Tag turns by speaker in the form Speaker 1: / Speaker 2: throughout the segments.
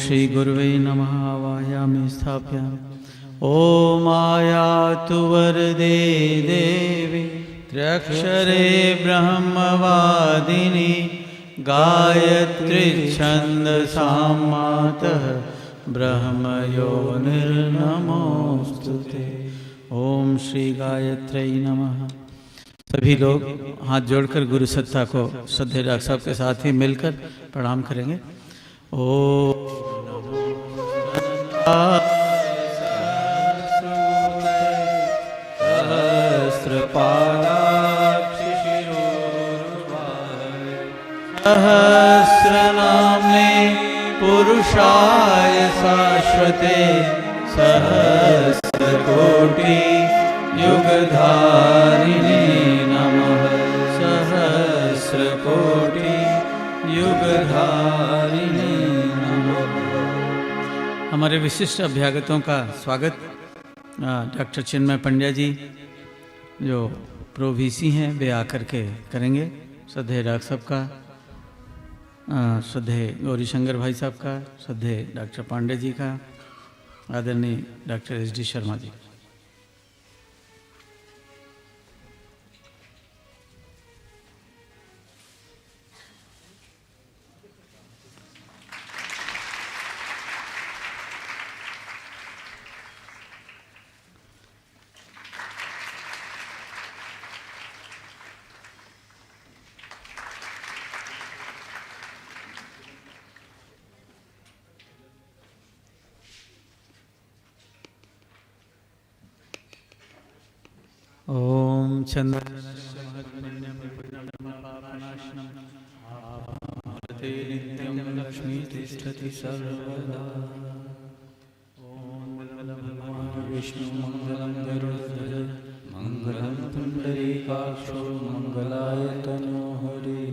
Speaker 1: श्री गुरुवे नमः। वायामि स्थापयामि। ॐ आयातु वरदे देवी त्र्यक्षरे ब्रह्मवादिनी गायत्री छन्दसां मातः ब्रह्मयोनिर्नमोस्तुते। ओम श्री गायत्रै नमः। सभी लोग हाथ जोड़कर गुरु सत्ता को श्रद्धेय डॉक्टर साहब के साथ ही मिलकर प्रणाम करेंगे। ओम सहस्रनाम्ने पुरुषाय शाश्वते सहस्रकोटि युगधारिणे नमः। सहस्रकोटि युगधारिणे नमः। हमारे विशिष्ट अभ्यागतों का स्वागत डॉक्टर चिन्मय पंड्या जी जो प्रो वीसी हैं वे आकर के करेंगे। श्रद्धेय डॉक्टर साहब का, श्रद्धेय गौरी शंकर भाई साहब का, श्रद्धेय डॉक्टर पांडे जी का, आदरणीय डॉक्टर एस.डी. शर्मा जी। ओम चंद्रनाशनते नित्यं लक्ष्मी तिष्ठति सर्वदा। ओम विष्णु मंगलम गरुड़ध्वज मंगलम पुंडरीकाक्षो मंगलाय तनोहरि।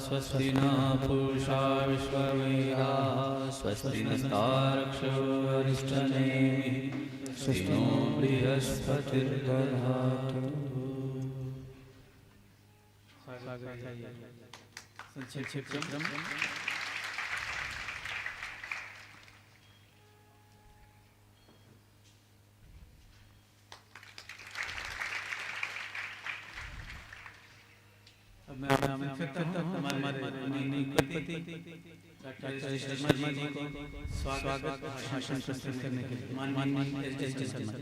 Speaker 1: स्वस्ति न पूषा विश्ववेदाः स्वस्ति नस्तार्क्ष्यो अरिष्टनेमिः स्वस्ति नो बृहस्पतिर्दधातु। मैं आमंत्रित करता हूं हमारे माननीय कुलपति डॉक्टर शर्मा जी को स्वागत भाषण प्रस्तुत करने के लिए। माननीय एस.डी. शर्मा जी।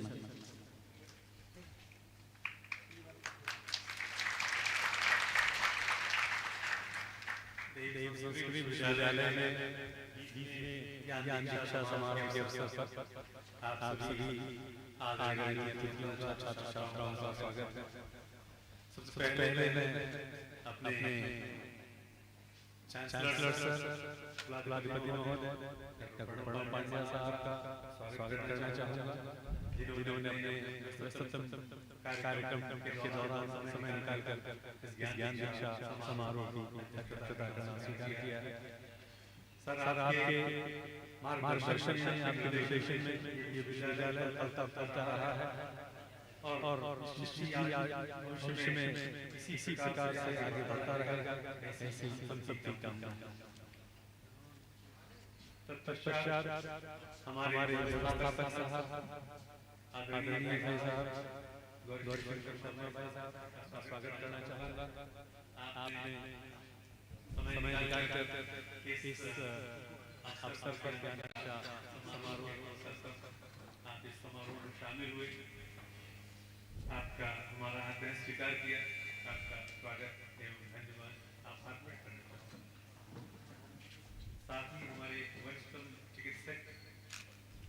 Speaker 1: देव संस्कृति विश्वविद्यालय में ज्ञान दीक्षा समारोह के अवसर पर आप सभी आदरणीय अतिथियों का छात्र छात्राओं का स्वागत है। सबसे पहले मैं अपने चांसलर सर कुलाधिपति महोदय डॉक्टर प्रणव पांड्या साहब का स्वागत करना चाहूँगा जिन्होंने अपने व्यस्ततम कार्यक्रम के दौरान समय निकालकर इस ज्ञान दीक्षा समारोह की अध्यक्षता करना स्वीकार किया है। सर आपके मार्गदर्शन में, आपके निर्देशन में ये विश्वविद्यालय फलता रहा है और भविष्य में इसी प्रकार से आगे बढ़ता रहेगा। ऐसी हम सबकी कामना। तत्पश्चात हमारे व्यवस्थापक साहब आदरणीय भाई साहब गौरी शंकर शर्मा भाई साहब का स्वागत करना चाहूँगा। आपने समय निकालकर इस अवसर पर ज्ञान दीक्षा समारोह आप इस समारोह में शामिल हुए। आपका हमारा आग्रह स्वीकार किया। आपका स्वागत एवं धन्यवाद आभार व्यक्त करना चाहूँगा। साथ ही हमारे वरिष्ठतम चिकित्सक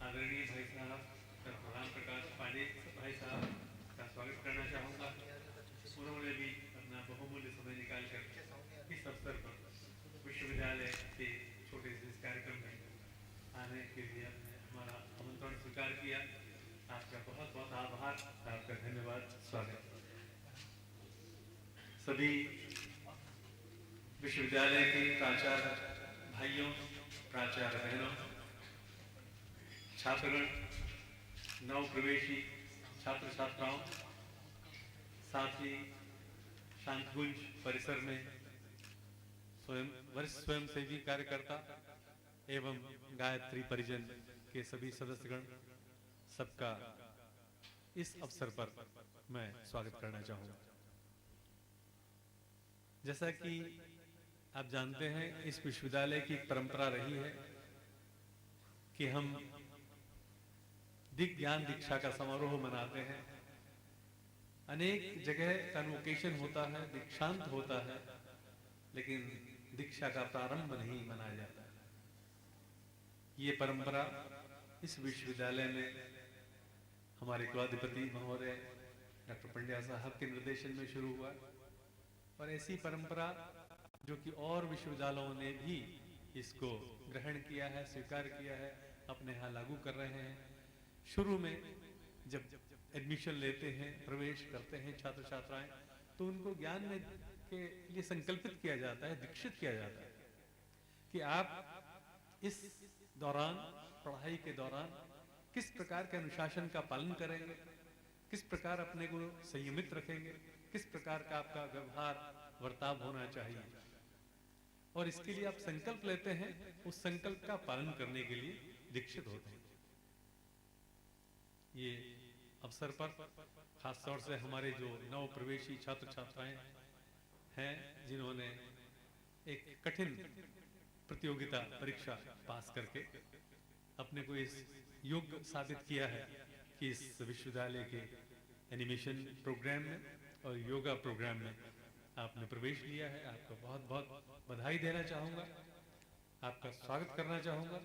Speaker 1: आदरणीय भाई साहब डॉक्टर राम प्रकाश पांडे भाई साहब का स्वागत करना चाहूँगा। उन्होंने भी अपना बहुमूल्य समय निकालकर इस अवसर पर विश्वविद्यालय के छोटे से इस कार्यक्रम में आने के लिए हमारा आमंत्रण स्वीकार किया। आपका बहुत बहुत आभार, आपका धन्यवाद, स्वागत। सभी विश्वविद्यालय के प्राचार्य भाइयों, प्राचार्य बहनों, छात्रगण, नव प्रवेशी छात्र छात्राओं, साथ ही शांतकुंज परिसर में वरिष्ठ स्वयंसेवी कार्यकर्ता एवं गायत्री परिजन के सभी सदस्यगण, सबका इस अवसर पर मैं स्वागत करना चाहूंगा। जैसा कि आप जानते हैं, इस विश्वविद्यालय की परंपरा रही है कि हम ज्ञान दीक्षा का समारोह मनाते हैं। अनेक जगह कन्वोकेशन होता है, दीक्षांत होता है, लेकिन दीक्षा का प्रारंभ नहीं मनाया जाता। ये परंपरा इस विश्वविद्यालय में हमारे कुलाधिपति महोदय डॉक्टर पंड्या साहब के निर्देशन में शुरू हुआ और ऐसी परंपरा जो कि और विश्वविद्यालयों ने भी इसको ग्रहण किया है, स्वीकार किया है, अपने यहाँ लागू कर रहे हैं। शुरू में जब एडमिशन लेते हैं, प्रवेश करते हैं छात्र छात्राएं, तो उनको ज्ञान में के लिए संकल्पित किया जाता है, दीक्षित किया जाता है कि आप इस दौरान, पढ़ाई के दौरान किस प्रकार के अनुशासन का पालन करेंगे, किस प्रकार अपने को संयमित रखेंगे, किस प्रकार का आपका व्यवहार वर्ताव होना चाहिए, और इसके लिए आप संकल्प लेते हैं। उस संकल्प का पालन करने के लिए दीक्षित होते हैं। ये अवसर पर खास तौर से हमारे जो नव प्रवेशी छात्र छात्राएं हैं, जिन्होंने एक कठिन प्रतियोगिता परीक्षा पास करके अपने को इस योग्य साबित किया है कि इस विश्वविद्यालय के एनिमेशन प्रोग्राम में और योगा प्रोग्राम में आपने प्रवेश लिया है। आपको बहुत बहुत बधाई देना चाहूँगा, आपका स्वागत करना चाहूँगा।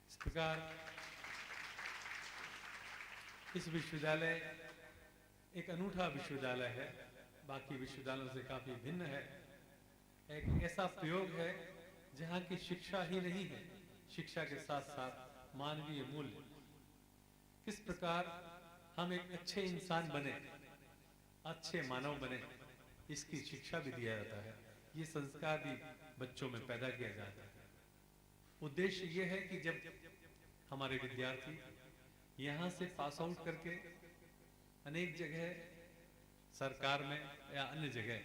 Speaker 1: इस प्रकार इस विश्वविद्यालय एक अनूठा विश्वविद्यालय है, बाकी विश्वविद्यालयों से काफ़ी भिन्न है। एक ऐसा प्रयोग है जहाँ की शिक्षा ही नहीं है, शिक्षा के साथ साथ मानवीय मूल्य, किस प्रकार हम एक अच्छे इंसान बने, अच्छे मानव बने, इसकी शिक्षा भी दिया जाता है। ये संस्कार भी बच्चों में पैदा किया जाता है। उद्देश्य ये है कि जब हमारे विद्यार्थी यहाँ से पास आउट करके अनेक जगह सरकार में या अन्य जगह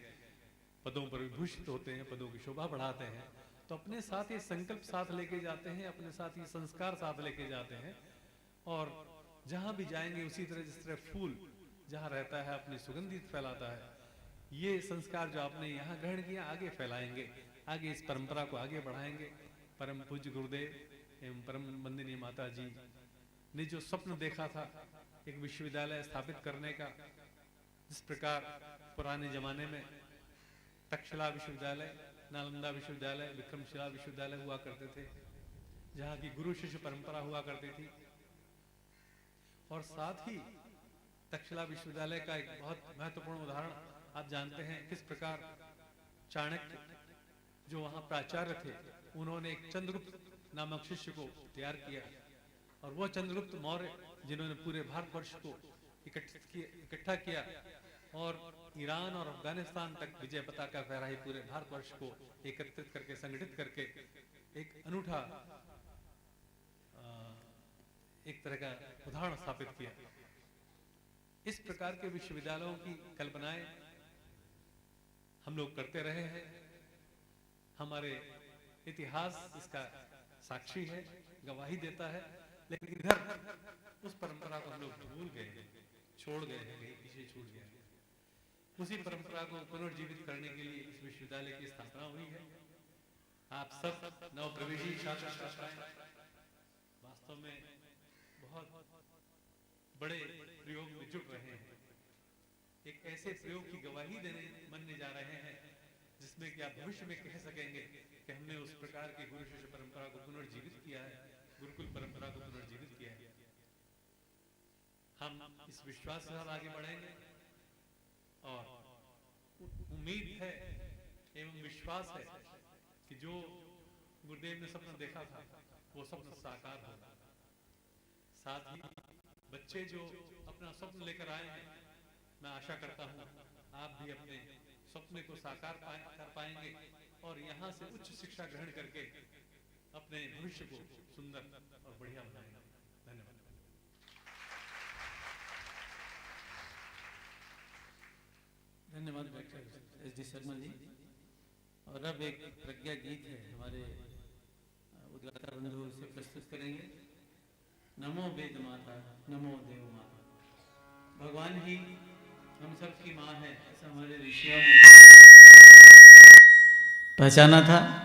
Speaker 1: पदों पर विभूषित होते हैं, पदों की शोभा बढ़ाते हैं, तो अपने साथ ये संकल्प साथ लेके जाते हैं, अपने साथ ये संस्कार साथ लेके जाते हैं, और जहाँ भी जाएंगे उसी तरह, जिस तरह फूल जहाँ रहता है अपनी सुगंधी फैलाता है, ये संस्कार जो आपने यहाँ ग्रहण किया आगे फैलाएंगे, आगे इस परंपरा को आगे बढ़ाएंगे। परम पूज्य गुरुदेव एवं परम वंदनीय माता जी ने जो स्वप्न देखा था एक विश्वविद्यालय स्थापित करने का, जिस प्रकार पुराने जमाने में तक्षशिला विश्वविद्यालय, नालंदा विश्वविद्यालय, विक्रमशिला विश्वविद्यालय हुआ करते थे, जहाँ की गुरु शिष्य परंपरा हुआ करती थी, और साथ ही तक्षशिला विश्वविद्यालय का एक बहुत महत्वपूर्ण उदाहरण आप जानते हैं, किस प्रकार चाणक्य जो वहाँ प्राचार्य थे, उन्होंने एक चंद्रगुप्त नामक शिष्य को तैयार किया, और वो चंद्रगुप्त मौर्य जिन्होंने पूरे भारतवर्ष को इकट्ठा किया और ईरान और अफगानिस्तान तक विजय पताका फहराई, पूरे भारतवर्ष को एकत्रित करके, संगठित करके एक अनूठा एक तरह का उदाहरण स्थापित किया। इस प्रकार के विश्वविद्यालयों की कल्पनाएं हम लोग करते रहे हैं। हमारे इतिहास इसका साक्षी है, गवाही देता है, लेकिन इधर उस परंपरा को हम लोग भूल गए हैं, छोड़ गए हैं, कहीं पीछे छूट गया है। उसी परंपरा को पुनर्जीवित करने के लिए इस विश्वविद्यालय की स्थापना हुई है। आप सब नवप्रवेशी छात्र छात्राएं वास्तव में बहुत बड़े प्रयोग में जुट रहे हैं। एक ऐसे प्रयोग की गवाही बनने जा रहे हैं जिसमें कि आप भविष्य में कह सकेंगे कि हमने उस प्रकार की गुरु शिष्य परंपरा को पुनर्जीवित किया है, गुरुकुल परंपरा को पुनर्जीवित किया है। हम इस विश्वास के साथ आगे बढ़ेंगे और उम्मीद है एवं विश्वास है कि जो गुरुदेव ने सपना देखा था वो सपना साकार होगा। साथ ही बच्चे जो अपना स्वप्न लेकर आए हैं, मैं आशा करता हूँ आप भी अपने सपने को साकार कर पाएंगे और यहाँ से उच्च शिक्षा ग्रहण करके अपने भविष्य को सुंदर और बढ़िया बनाएंगे। धन्यवाद।
Speaker 2: धन्यवाद डॉक्टर SD शर्मा जी। और अब एक प्रज्ञा गीत है हमारे उद्गाता बंधु से प्रस्तुत करेंगे। नमो वेद माता, नमो देव माता। भगवान ही हम सब की माँ है, ऐसा हमारे ऋषियों ने पहचाना था।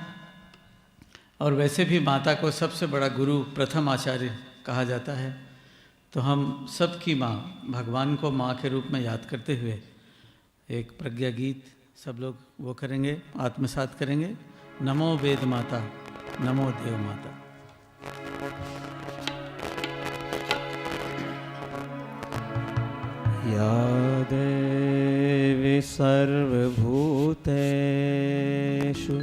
Speaker 2: और वैसे भी माता को सबसे बड़ा गुरु, प्रथम आचार्य कहा जाता है। तो हम सब की माँ, भगवान को माँ के रूप में याद करते हुए एक प्रज्ञा गीत सब लोग वो करेंगे, आत्मसात करेंगे। नमो वेद माता, नमो देव माता।
Speaker 3: या देवी सर्वभूतेषु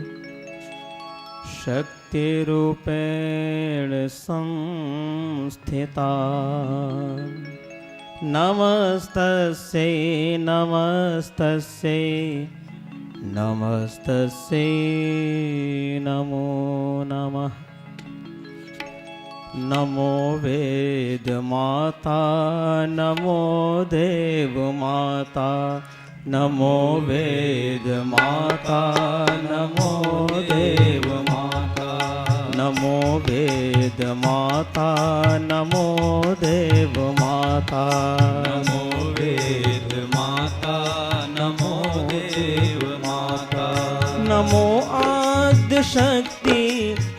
Speaker 3: शक्तिरूपेण संस्थिता। नमस्तस्यै नमस्तस्यै नमस्तस्यै नमो नमः। नमो वेद माता, नमो देव माता। नमो वेद माता, नमो देव माता। नमो वेद माता, नमो देव माता। नमो वेद माता, नमो देव माता। नमो आद्य शक्ति,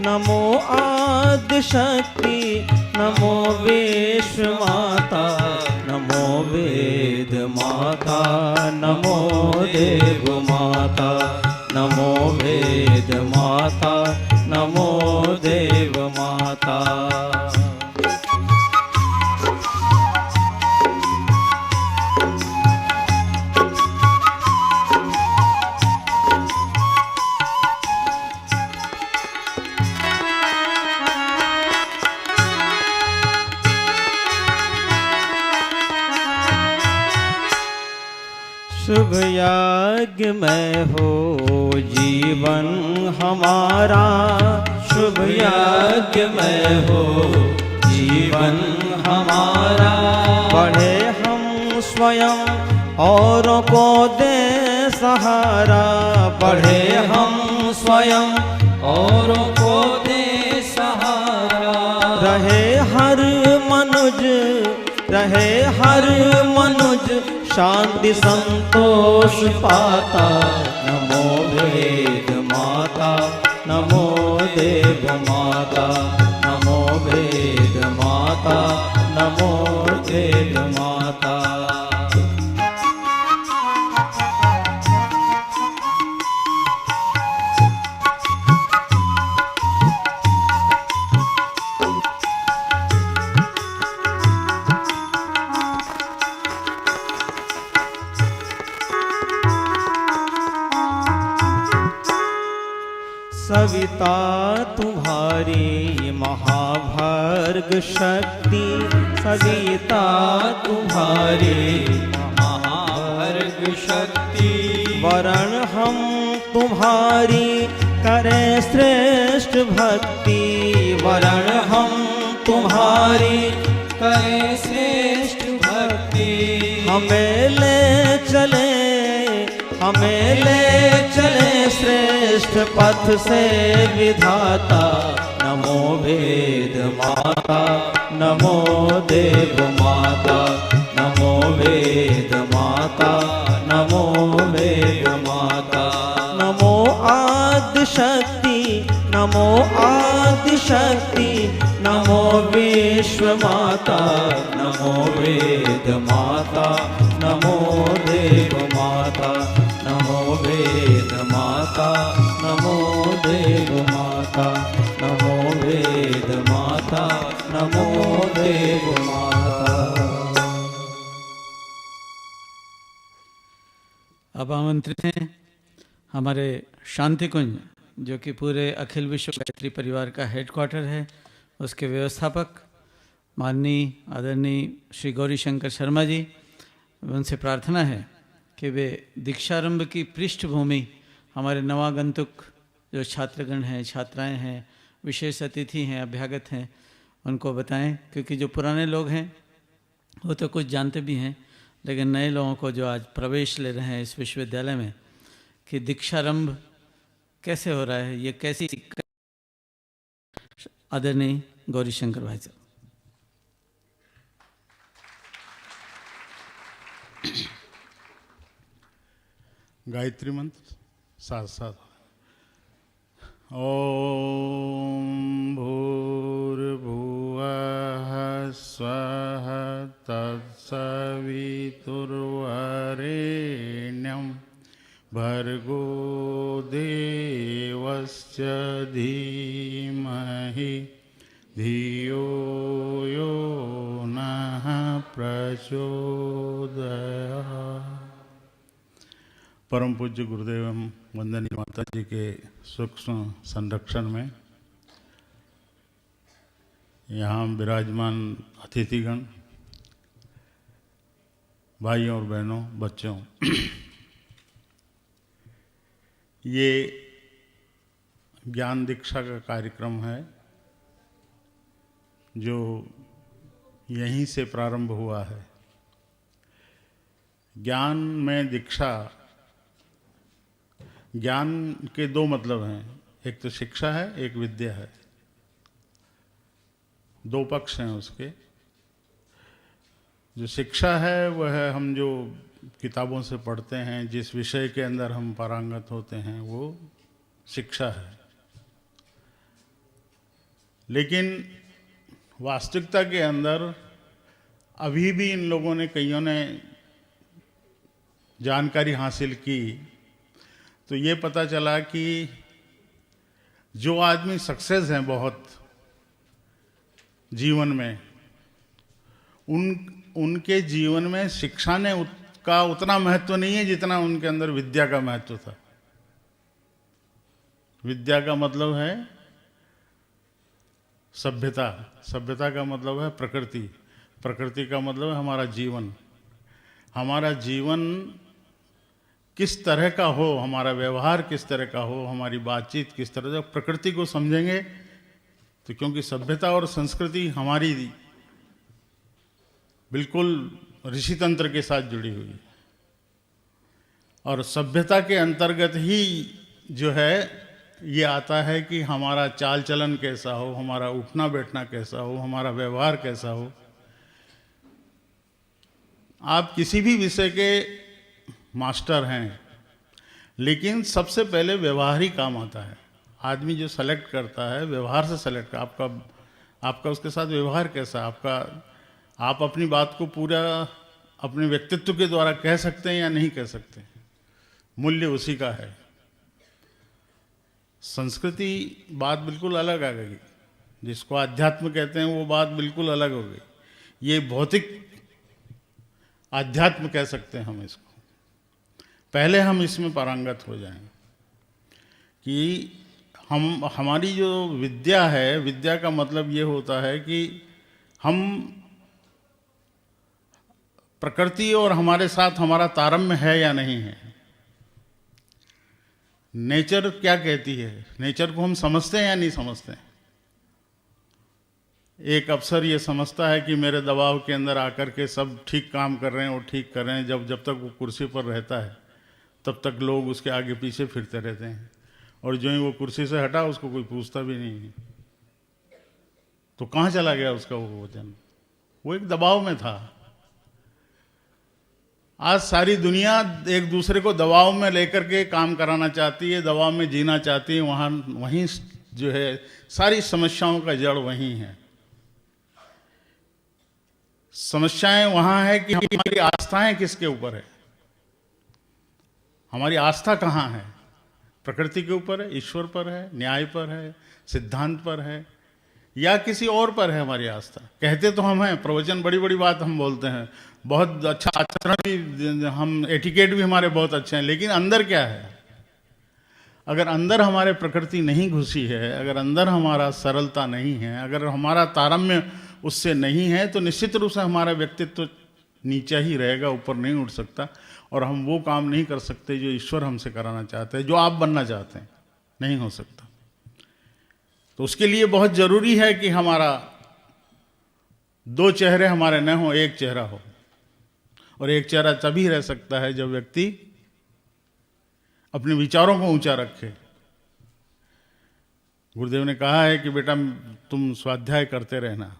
Speaker 3: नमो आद्य शक्ति। नमो विश्व माता, नमो वेद माता। नमो देव माता, नमो वेद माता। नमो देव माता। शुभ यज्ञ में हो जीवन हमारा। शुभ यज्ञ में हो जीवन हमारा। बढ़े हम स्वयं औरों को दे सहारा। बढ़े हम स्वयं औरों को दे सहारा। रहे हर मनुज, रहे हर मनुज शांति संतोष पाता। नमो वेद माता, नमो देव माता। नमो वेद माता, नमो देव माता। सविता तुम्हारी महाभर्ग शक्ति। सविता तुम्हारी महाभर्ग शक्ति। वरण हम तुम्हारी करें श्रेष्ठ भक्ति। वरण हम तुम्हारी करें श्रेष्ठ भक्ति। हमें ले चले, हमें ले चले श्रेष्ठ पथ से विधाता। नमो वेद माता, नमो देव माता। नमो वेद माता, नमो वेद माता। नमो आद्य शक्ति, नमो आद्य शक्ति। नमो विश्व माता, नमो वेद माता। नमो देव माता, नमो वेद माता। नमो देव माता, नमो वेद माता। नमो देव माता।
Speaker 2: अब आमंत्रित हैं हमारे शांति कुंज, जो कि पूरे अखिल विश्व गायत्री परिवार का हेडक्वार्टर है, उसके व्यवस्थापक माननीय आदरणीय श्री गौरी शंकर शर्मा जी। उनसे प्रार्थना है कि वे दीक्षारंभ की पृष्ठभूमि हमारे नवागंतुक जो छात्रगण हैं, छात्राएं हैं, विशेष अतिथि हैं, अभ्यागत हैं, उनको बताएं। क्योंकि जो पुराने लोग हैं वो तो कुछ जानते भी हैं, लेकिन नए लोगों को जो आज प्रवेश ले रहे हैं इस विश्वविद्यालय में कि दीक्षारंभ कैसे हो रहा है, ये कैसी आदरणीय गौरीशंकर भाई साहब।
Speaker 4: गायत्री मंत्र साथ साथ। ओम भूर्भुवः स्वः तत्सवितुर्वरेण्यं भर्गो देवस्य धीमहि धियो यो नः प्रचोदयात्। परम पूज्य गुरुदेव एवं वंदनीय माता जी के सूक्ष्म संरक्षण में यहाँ विराजमान अतिथिगण, भाइयों और बहनों, बच्चों, ये ज्ञान दीक्षा का कार्यक्रम है जो यहीं से प्रारंभ हुआ है। ज्ञान में दीक्षा, ज्ञान के दो मतलब हैं, एक तो शिक्षा है, एक विद्या है। दो पक्ष हैं उसके। जो शिक्षा है वह हम जो किताबों से पढ़ते हैं, जिस विषय के अंदर हम पारंगत होते हैं, वो शिक्षा है। लेकिन वास्तविकता के अंदर अभी भी इन लोगों ने, कईयों ने जानकारी हासिल की तो ये पता चला कि जो आदमी सक्सेस हैं बहुत जीवन में, उनके जीवन में शिक्षा ने का उतना महत्व नहीं है जितना उनके अंदर विद्या का महत्व था। विद्या का मतलब है सभ्यता, सभ्यता का मतलब है प्रकृति, प्रकृति का मतलब है हमारा जीवन। हमारा जीवन किस तरह का हो, हमारा व्यवहार किस तरह का हो, हमारी बातचीत किस तरह से, प्रकृति को समझेंगे तो, क्योंकि सभ्यता और संस्कृति हमारी बिल्कुल ऋषि तंत्र के साथ जुड़ी हुई है। और सभ्यता के अंतर्गत ही जो है ये आता है कि हमारा चाल चलन कैसा हो, हमारा उठना बैठना कैसा हो, हमारा व्यवहार कैसा हो। आप किसी भी विषय के मास्टर हैं, लेकिन सबसे पहले व्यवहार ही काम आता है। आदमी जो सेलेक्ट करता है व्यवहार से सेलेक्ट, आपका उसके साथ व्यवहार कैसा, आप अपनी बात को पूरा अपने व्यक्तित्व के द्वारा कह सकते हैं या नहीं कह सकते, मूल्य उसी का है। संस्कृति बात बिल्कुल अलग आ गई, जिसको अध्यात्म कहते हैं वो बात बिल्कुल अलग हो गई। ये भौतिक अध्यात्म कह सकते हैं हम इसको। पहले हम इसमें पारंगत हो जाएं कि हमारी जो विद्या है, विद्या का मतलब ये होता है कि हम प्रकृति और हमारे साथ हमारा तारतम्य है या नहीं है। नेचर क्या कहती है, नेचर को हम समझते हैं या नहीं समझते हैं। एक अफसर ये समझता है कि मेरे दबाव के अंदर आकर के सब ठीक काम कर रहे हैं और ठीक कर रहे हैं, जब तक वो कुर्सी पर रहता है तब तक लोग उसके आगे पीछे फिरते रहते हैं, और जो ही वो कुर्सी से हटा उसको कोई पूछता भी नहीं है। तो कहाँ चला गया उसका वो वचन? वो एक दबाव में था। आज सारी दुनिया एक दूसरे को दबाव में लेकर के काम कराना चाहती है, दबाव में जीना चाहती है। वहीं जो है सारी समस्याओं का जड़ वहीं है। समस्याएं वहां है कि हमारी आस्थाएं किसके ऊपर है। हमारी आस्था कहाँ है? प्रकृति के ऊपर है, ईश्वर पर है, न्याय पर है, सिद्धांत पर है, या किसी और पर है हमारी आस्था? कहते तो हम हैं, प्रवचन बड़ी बड़ी बात हम बोलते हैं, बहुत अच्छा आचरण भी, हम एटिकेट भी हमारे बहुत अच्छे हैं, लेकिन अंदर क्या है? अगर अंदर हमारे प्रकृति नहीं घुसी है, अगर अंदर हमारा सरलता नहीं है, अगर हमारा तारतम्य उससे नहीं है, तो निश्चित रूप से हमारा व्यक्तित्व नीचा ही रहेगा, ऊपर नहीं उठ सकता, और हम वो काम नहीं कर सकते जो ईश्वर हमसे कराना चाहते हैं, जो आप बनना चाहते हैं, नहीं हो सकता। तो उसके लिए बहुत जरूरी है कि हमारा दो चेहरे हमारे न हो, एक चेहरा हो। और एक चेहरा तभी रह सकता है जब व्यक्ति अपने विचारों को ऊंचा रखे। गुरुदेव ने कहा है कि बेटा तुम स्वाध्याय करते रहना,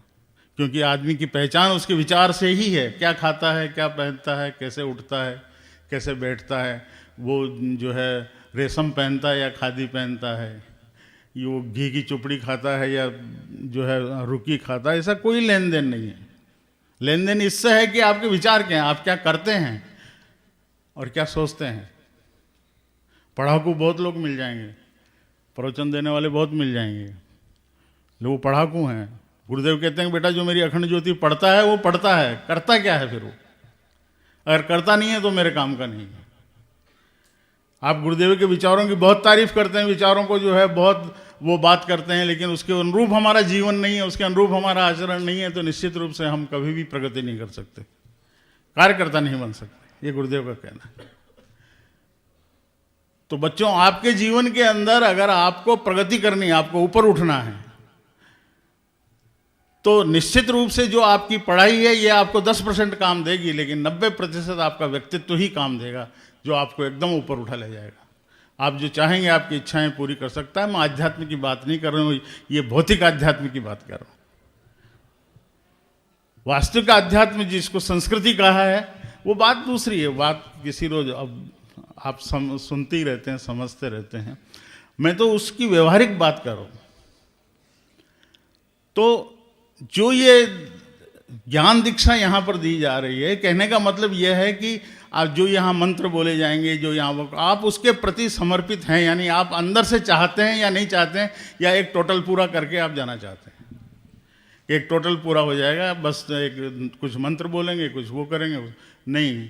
Speaker 4: क्योंकि आदमी की पहचान उसके विचार से ही है। क्या खाता है, क्या पहनता है, कैसे उठता है, कैसे बैठता है, वो जो है रेशम पहनता है या खादी पहनता है, ये वो घी की चुपड़ी खाता है या जो है रुकी खाता है, ऐसा कोई लेन देन नहीं है। लेन देन इससे है कि आपके विचार क्या हैं, आप क्या करते हैं और क्या सोचते हैं। पढ़ाकू बहुत लोग मिल जाएंगे, प्रवचन देने वाले बहुत मिल जाएंगे, लोग पढ़ाकू हैं। गुरुदेव कहते हैं बेटा जो मेरी अखंड ज्योति पढ़ता है वो पढ़ता है, करता क्या है फिर वो? अगर करता नहीं है तो मेरे काम का नहीं है। आप गुरुदेव के विचारों की बहुत तारीफ करते हैं, विचारों को जो है बहुत वो बात करते हैं, लेकिन उसके अनुरूप हमारा जीवन नहीं है, उसके अनुरूप हमारा आचरण नहीं है, तो निश्चित रूप से हम कभी भी प्रगति नहीं कर सकते, कार्यकर्ता नहीं बन सकते। ये गुरुदेव का कहना है। तो बच्चों, आपके जीवन के अंदर अगर आपको प्रगति करनी है, आपको ऊपर उठना है, तो निश्चित रूप से जो आपकी पढ़ाई है ये आपको 10% काम देगी, लेकिन 90% आपका व्यक्तित्व ही काम देगा, जो आपको एकदम ऊपर उठा ले जाएगा। आप जो चाहेंगे आपकी इच्छाएं पूरी कर सकता है। मैं आध्यात्म की बात नहीं कर रहा हूँ, ये भौतिक आध्यात्म की बात कर रहा हूँ। वास्तविक आध्यात्म जिसको संस्कृति कहा है वो बात दूसरी है। बात किसी रोज अब आप सुनते ही रहते हैं, समझते रहते हैं, मैं तो उसकी व्यवहारिक बात कर रहा हूँ। तो जो ये ज्ञान दीक्षा यहाँ पर दी जा रही है, कहने का मतलब यह है कि आप जो यहाँ मंत्र बोले जाएंगे, जो यहाँ आप उसके प्रति समर्पित हैं, यानी आप अंदर से चाहते हैं या नहीं चाहते हैं, या एक टोटल पूरा करके आप जाना चाहते हैं। एक टोटल पूरा हो जाएगा, बस एक कुछ मंत्र बोलेंगे, कुछ वो करेंगे, नहीं।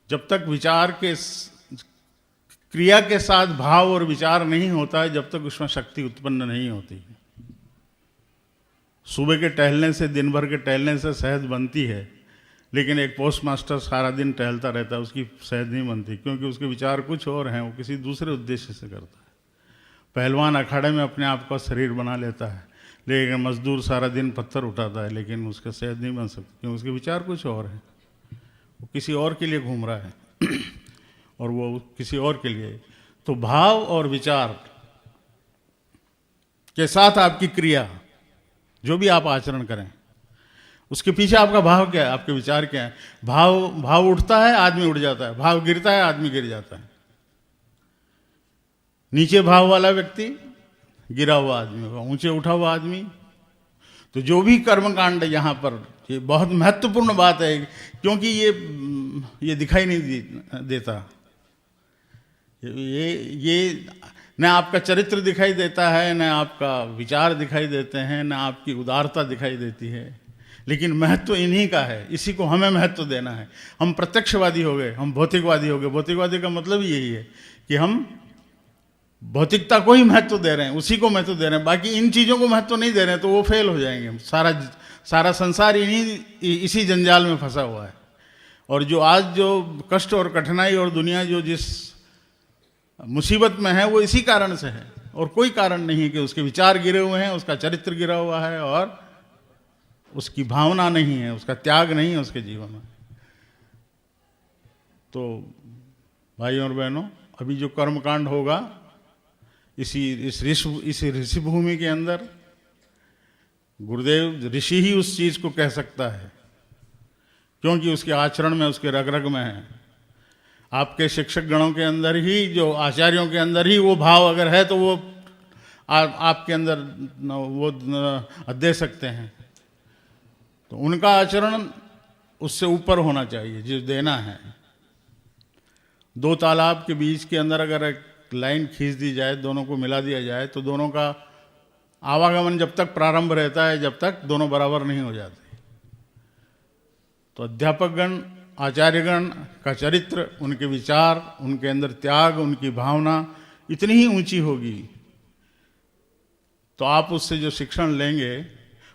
Speaker 4: जब तक विचार के क्रिया के साथ भाव और विचार नहीं होता है, जब तक उसमें शक्ति उत्पन्न नहीं होती। सुबह के टहलने से, दिन भर के टहलने से शहद बनती है, लेकिन एक पोस्ट मास्टर सारा दिन टहलता रहता है, उसकी शहद नहीं बनती, क्योंकि उसके विचार कुछ और हैं, वो किसी दूसरे उद्देश्य से करता है। पहलवान अखाड़े में अपने आप का शरीर बना लेता है, लेकिन मजदूर सारा दिन पत्थर उठाता है, लेकिन उसका शहद नहीं बन सकती, क्योंकि उसके विचार कुछ और हैं। वो किसी और के लिए घूम रहा है और वो किसी और के लिए। तो भाव और विचार के साथ आपकी क्रिया, जो भी आप आचरण करें, उसके पीछे आपका भाव क्या है, आपके विचार क्या है। भाव उठता है, आदमी उठ जाता है, भाव गिरता है, आदमी गिर जाता है। नीचे भाव वाला व्यक्ति गिरा हुआ आदमी होगा, ऊंचे उठा हुआ आदमी। तो जो भी कर्मकांड यहाँ पर, ये बहुत महत्वपूर्ण बात है, क्योंकि ये दिखाई नहीं देता। ये न आपका चरित्र दिखाई देता है, न आपका विचार दिखाई देते हैं, न आपकी उदारता दिखाई देती है, लेकिन महत्व इन्हीं का है। इसी को हमें महत्व देना है। हम प्रत्यक्षवादी हो गए, हम भौतिकवादी हो गए। भौतिकवादी का मतलब यही है कि हम भौतिकता को ही महत्व दे रहे हैं, उसी को महत्व दे रहे हैं, बाकी इन चीज़ों को महत्व नहीं दे रहे हैं, तो वो फेल हो जाएंगे। सारा संसार इसी जंजाल में फंसा हुआ है। और जो आज जो कष्ट और कठिनाई और दुनिया जो जिस मुसीबत में है, वो इसी कारण से है, और कोई कारण नहीं है कि उसके विचार गिरे हुए हैं, उसका चरित्र गिरा हुआ है, और उसकी भावना नहीं है, उसका त्याग नहीं है उसके जीवन में। तो भाइयों और बहनों, अभी जो कर्मकांड होगा इस ऋषि भूमि के अंदर, गुरुदेव ऋषि ही उस चीज को कह सकता है, क्योंकि उसके आचरण में, उसके रग रग में है। आपके शिक्षक गणों के अंदर ही, जो आचार्यों के अंदर ही वो भाव अगर है, तो वो आपके अंदर वो दे सकते हैं। तो उनका आचरण उससे ऊपर होना चाहिए, जो देना है। दो तालाब के बीच के अंदर अगर एक लाइन खींच दी जाए, दोनों को मिला दिया जाए, तो दोनों का आवागमन जब तक प्रारंभ रहता है, जब तक दोनों बराबर नहीं हो जाते। तो अध्यापकगण, आचार्यगण का चरित्र, उनके विचार, उनके अंदर त्याग, उनकी भावना इतनी ही ऊंची होगी, तो आप उससे जो शिक्षण लेंगे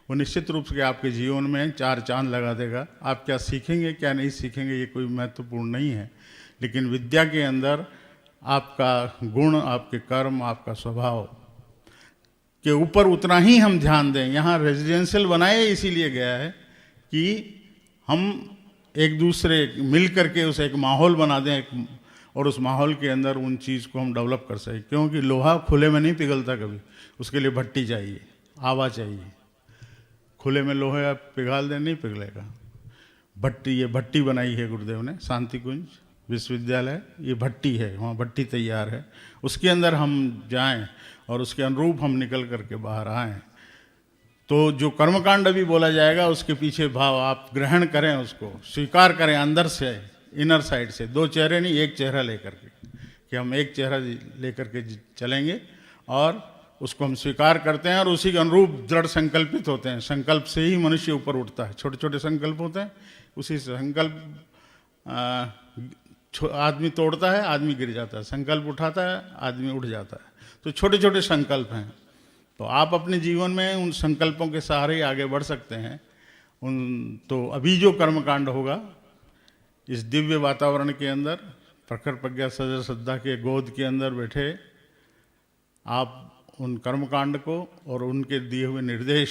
Speaker 4: वो निश्चित रूप से आपके जीवन में चार चांद लगा देगा। आप क्या सीखेंगे, क्या नहीं सीखेंगे, ये कोई महत्वपूर्ण नहीं है, लेकिन विद्या के अंदर आपका गुण, आपके कर्म, आपका स्वभाव के ऊपर उतना ही हम ध्यान दें। यहाँ रेजिडेंशियल बनाए इसीलिए गया है कि हम एक दूसरे मिल करके उसे एक माहौल बना दें, और उस माहौल के अंदर उन चीज़ को हम डेवलप कर सकें। क्योंकि लोहा खुले में नहीं पिघलता कभी, उसके लिए भट्टी चाहिए, आवा चाहिए। खुले में लोहे आप पिघाल दें, नहीं पिघलेगा। भट्टी, ये भट्टी बनाई है गुरुदेव ने, शांति कुंज विश्वविद्यालय, ये भट्टी है, वहाँ भट्टी तैयार है, उसके अंदर हम जाएं और उसके अनुरूप हम निकल करके बाहर आएँ। तो जो कर्मकांड अभी बोला जाएगा उसके पीछे भाव आप ग्रहण करें, उसको स्वीकार करें अंदर से, इनर साइड से। दो चेहरे नहीं, एक चेहरा लेकर के, कि हम एक चेहरा लेकर के चलेंगे और उसको हम स्वीकार करते हैं और उसी के अनुरूप दृढ़ संकल्पित होते हैं। संकल्प से ही मनुष्य ऊपर उठता है। छोटे छोटे संकल्प होते हैं, उसी संकल्प आदमी तोड़ता है, आदमी गिर जाता है, संकल्प उठाता है, आदमी उठ जाता है। तो छोटे छोटे संकल्प हैं। तो आप अपने जीवन में उन संकल्पों के सहारे ही आगे बढ़ सकते हैं। तो अभी जो कर्मकांड होगा इस दिव्य वातावरण के अंदर, प्रखर प्रज्ञा सजर श्रद्धा के गोद के अंदर बैठे आप उन कर्मकांड को और उनके दिए हुए निर्देश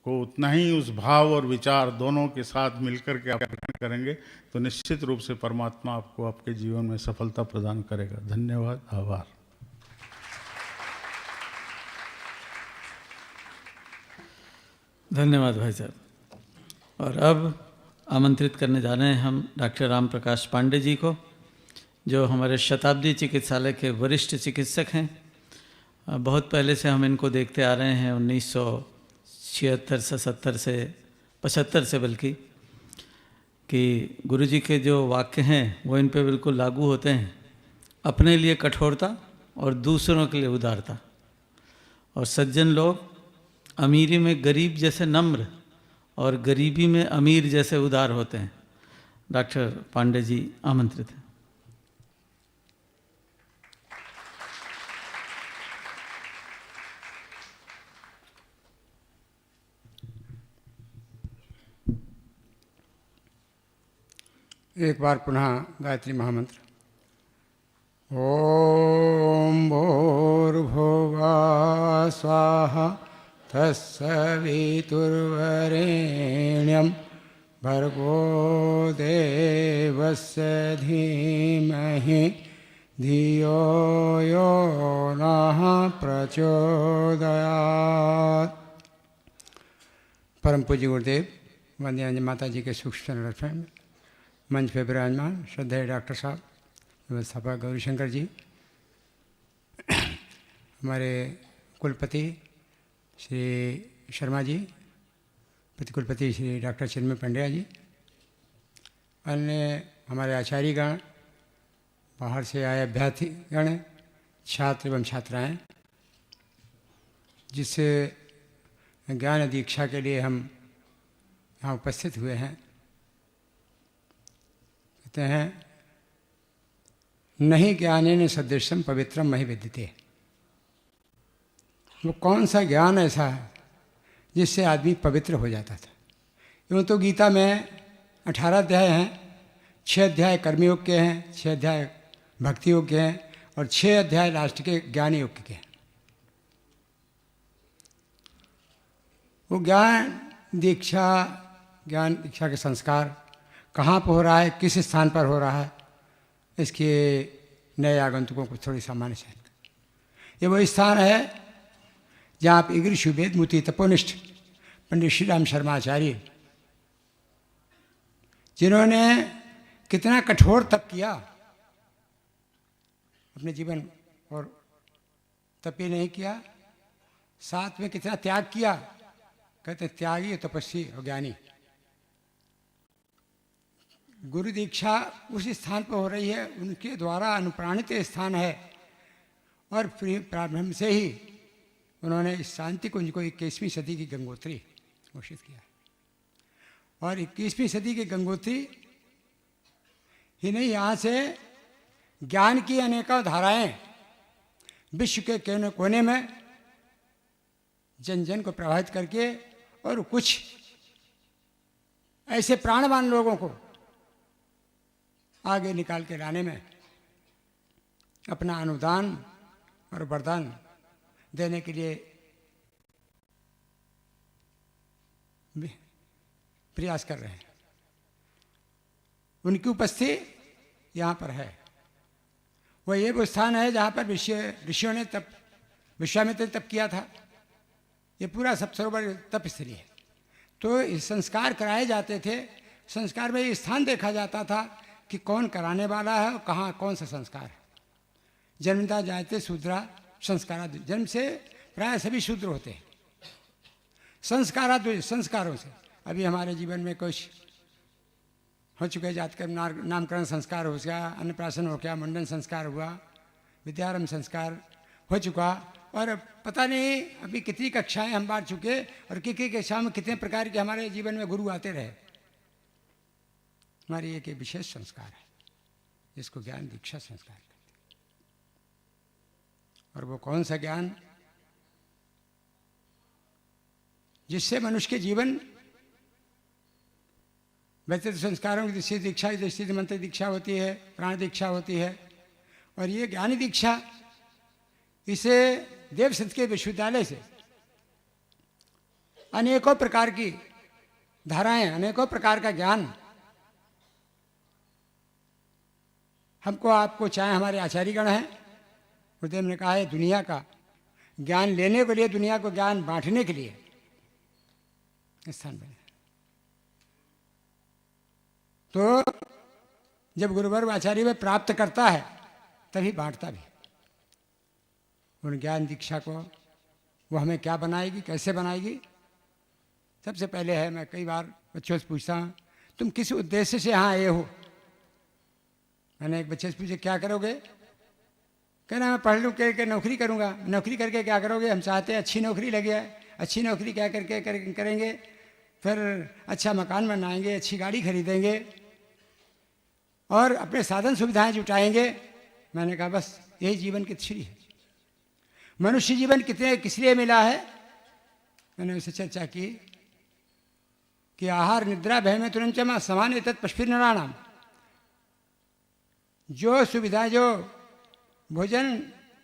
Speaker 4: को उतना ही उस भाव और विचार दोनों के साथ मिलकर के आप करेंगे तो निश्चित रूप से परमात्मा आपको आपके जीवन में सफलता प्रदान करेगा। धन्यवाद, आभार।
Speaker 2: धन्यवाद भाई साहब। और अब आमंत्रित करने जा रहे हैं हम डॉक्टर राम प्रकाश पांडे जी को, जो हमारे शताब्दी चिकित्सालय के वरिष्ठ चिकित्सक हैं। बहुत पहले से हम इनको देखते आ रहे हैं, 1976 से 70 से 75 से बल्कि, कि गुरु जी के जो वाक्य हैं वो इन पे बिल्कुल लागू होते हैं। अपने लिए कठोरता और दूसरों के लिए उदारता। और सज्जन लोग अमीरी में गरीब जैसे नम्र और गरीबी में अमीर जैसे उदार होते हैं। डॉक्टर पांडे जी आमंत्रित हैं।
Speaker 5: एक बार पुनः गायत्री महामंत्र। ओम भूर्भुवः स्वाहा तत्सवितुर्वरेण्यं भर्गो देवस्य धीमहि धियो यो नः प्रचोदयात्। परम पूज्य गुरुदेव, वंदनीय माता जी के सूक्ष्म रचन मंच पे विराजमान श्रद्धेय डॉक्टर साहब, व्यवस्थापक गौरीशंकर जी, हमारे कुलपति श्री शर्मा जी, प्रतिकुलपति श्री डॉक्टर चिन्मय पंड्या जी, अन्य हमारे आचार्यगण, बाहर से आए अभ्यर्थीगण, छात्र एवं छात्राएं, जिस ज्ञान दीक्षा के लिए हम यहाँ उपस्थित हुए हैं। कहते हैं, नहीं ज्ञानेन सदृशम पवित्रम महि विद्यते। वो कौन सा ज्ञान ऐसा है जिससे आदमी पवित्र हो जाता था। यूँ तो गीता में 18 अध्याय हैं, 6 अध्याय कर्मयोग के हैं, 6 अध्याय भक्ति योग के हैं और 6 अध्याय लास्ट के ज्ञान योग के हैं। वो ज्ञान दीक्षा के संस्कार कहाँ पर हो रहा है, किस स्थान पर हो रहा है, इसके नए आगंतुकों को थोड़ी सामान्य से। ये वो स्थान है जहाँ आप ईगृषु वेदमुति तपोनिष्ठ पंडित श्री राम शर्मा आचार्य, जिन्होंने कितना कठोर तप किया अपने जीवन, और तप ही नहीं किया, साथ में कितना त्याग किया। कहते त्यागी, तपस्वी और ज्ञानी। गुरु दीक्षा उस स्थान पर हो रही है, उनके द्वारा अनुप्राणित स्थान है। और प्रारंभ से ही उन्होंने इस शांति कुंज को 21वीं सदी की गंगोत्री घोषित किया। और 21वीं सदी की गंगोत्री ही नहीं, यहाँ से ज्ञान की अनेकों धाराएं विश्व के कोने कोने में जन जन को प्रभावित करके और कुछ ऐसे प्राणवान लोगों को आगे निकाल के लाने में अपना अनुदान और वरदान देने के लिए प्रयास कर रहे हैं। उनकी उपस्थिति यहाँ पर है। वो स्थान है जहाँ पर ऋषियों ने तप, विश्वामित्र ने तप किया था। ये पूरा सप्तसरोवर तप स्थली है। तो ये संस्कार कराए जाते थे। संस्कार में ये स्थान देखा जाता था कि कौन कराने वाला है और कहाँ कौन सा संस्कार है। जन्मता जाते शूद्रा संस्कारा, जन्म से प्राय सभी शूद्र होते हैं। संस्कारों से अभी हमारे जीवन में कुछ हो चुके, जाति का नामकरण संस्कार हो गया, अन्नप्राशन हो गया, मुंडन संस्कार हुआ, विद्यारंभ संस्कार हो चुका, और पता नहीं अभी कितनी कक्षाएं हम बांट चुके और कितनी कक्षा में कितने प्रकार के हमारे जीवन में गुरु आते रहे। हमारी एक विशेष संस्कार है जिसको ज्ञान दीक्षा संस्कार कहते हैं। और वो कौन सा ज्ञान जिससे मनुष्य के जीवन, वैसे तो संस्कारों की दृष्टि दीक्षा की दृष्टि मंत्र दीक्षा होती है, प्राण दीक्षा होती है, और ये ज्ञानी दीक्षा, इसे देव संस्कृत विश्वविद्यालय से अनेकों प्रकार की धाराएं, अनेकों प्रकार का ज्ञान हमको आपको, चाहे हमारे आचार्यगण हैं, गुरुदेव ने कहा है दुनिया का ज्ञान लेने के लिए, दुनिया को ज्ञान बांटने के लिए स्थान बने। तो जब गुरुवर्ग आचार्य में प्राप्त करता है तभी बांटता भी। उन ज्ञान दीक्षा को वो हमें क्या बनाएगी, कैसे बनाएगी? सबसे पहले है, मैं कई बार बच्चों से पूछता हूँ, तुम किस उद्देश्य से यहाँ आए हो? मैंने एक बच्चे से पूछा क्या करोगे? कह रहा मैं पढ़ लूँ के नौकरी करूँगा। नौकरी करके क्या करोगे? हम चाहते हैं अच्छी नौकरी लगे है। अच्छी नौकरी क्या करके करेंगे? फिर अच्छा मकान बनाएंगे, अच्छी गाड़ी खरीदेंगे और अपने साधन सुविधाएं जुटाएंगे। मैंने कहा बस यही जीवन की थ्योरी है। मनुष्य जीवन किस लिए मिला है? मैंने उससे चर्चा की कि आहार निद्रा भय में तुरंत समान तत् पशुभिर नराणाम, जो सुविधा, जो भोजन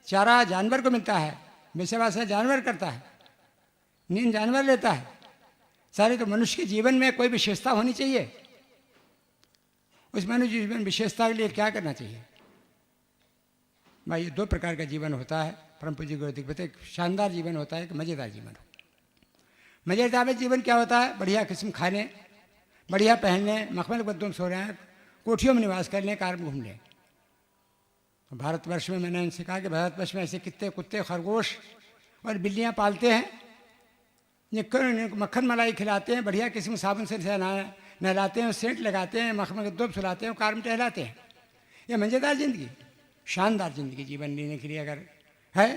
Speaker 5: चारा जानवर को मिलता है, वैसे जानवर करता है, नींद जानवर लेता है, सारे तो मनुष्य के जीवन में कोई विशेषता होनी चाहिए। उस मनुष्य जीवन विशेषता के लिए क्या करना चाहिए? भाई ये दो प्रकार का जीवन होता है। परम पूज्य गुरुदेव बताते एक शानदार जीवन होता है, एक मजेदार जीवन हो। मजेदार जीवन क्या होता है? बढ़िया किस्म खा लें, बढ़िया पहन लें, मखमल बद्दों में सो रहे हैं, कोठियों में निवास कर लें, कार में घूम लें। भारतवर्ष में मैंने उनसे कहा कि भारतवर्ष में ऐसे कितने कुत्ते, खरगोश और बिल्लियाँ पालते हैं, मक्खन मलाई खिलाते हैं, बढ़िया किस्म साबुन से नहलाते हैं, सेंट लगाते हैं, मखमल के दोब सुलाते हैं, कार में टहलाते हैं। ये मज़ेदार ज़िंदगी, शानदार ज़िंदगी जीवन जीने के लिए अगर है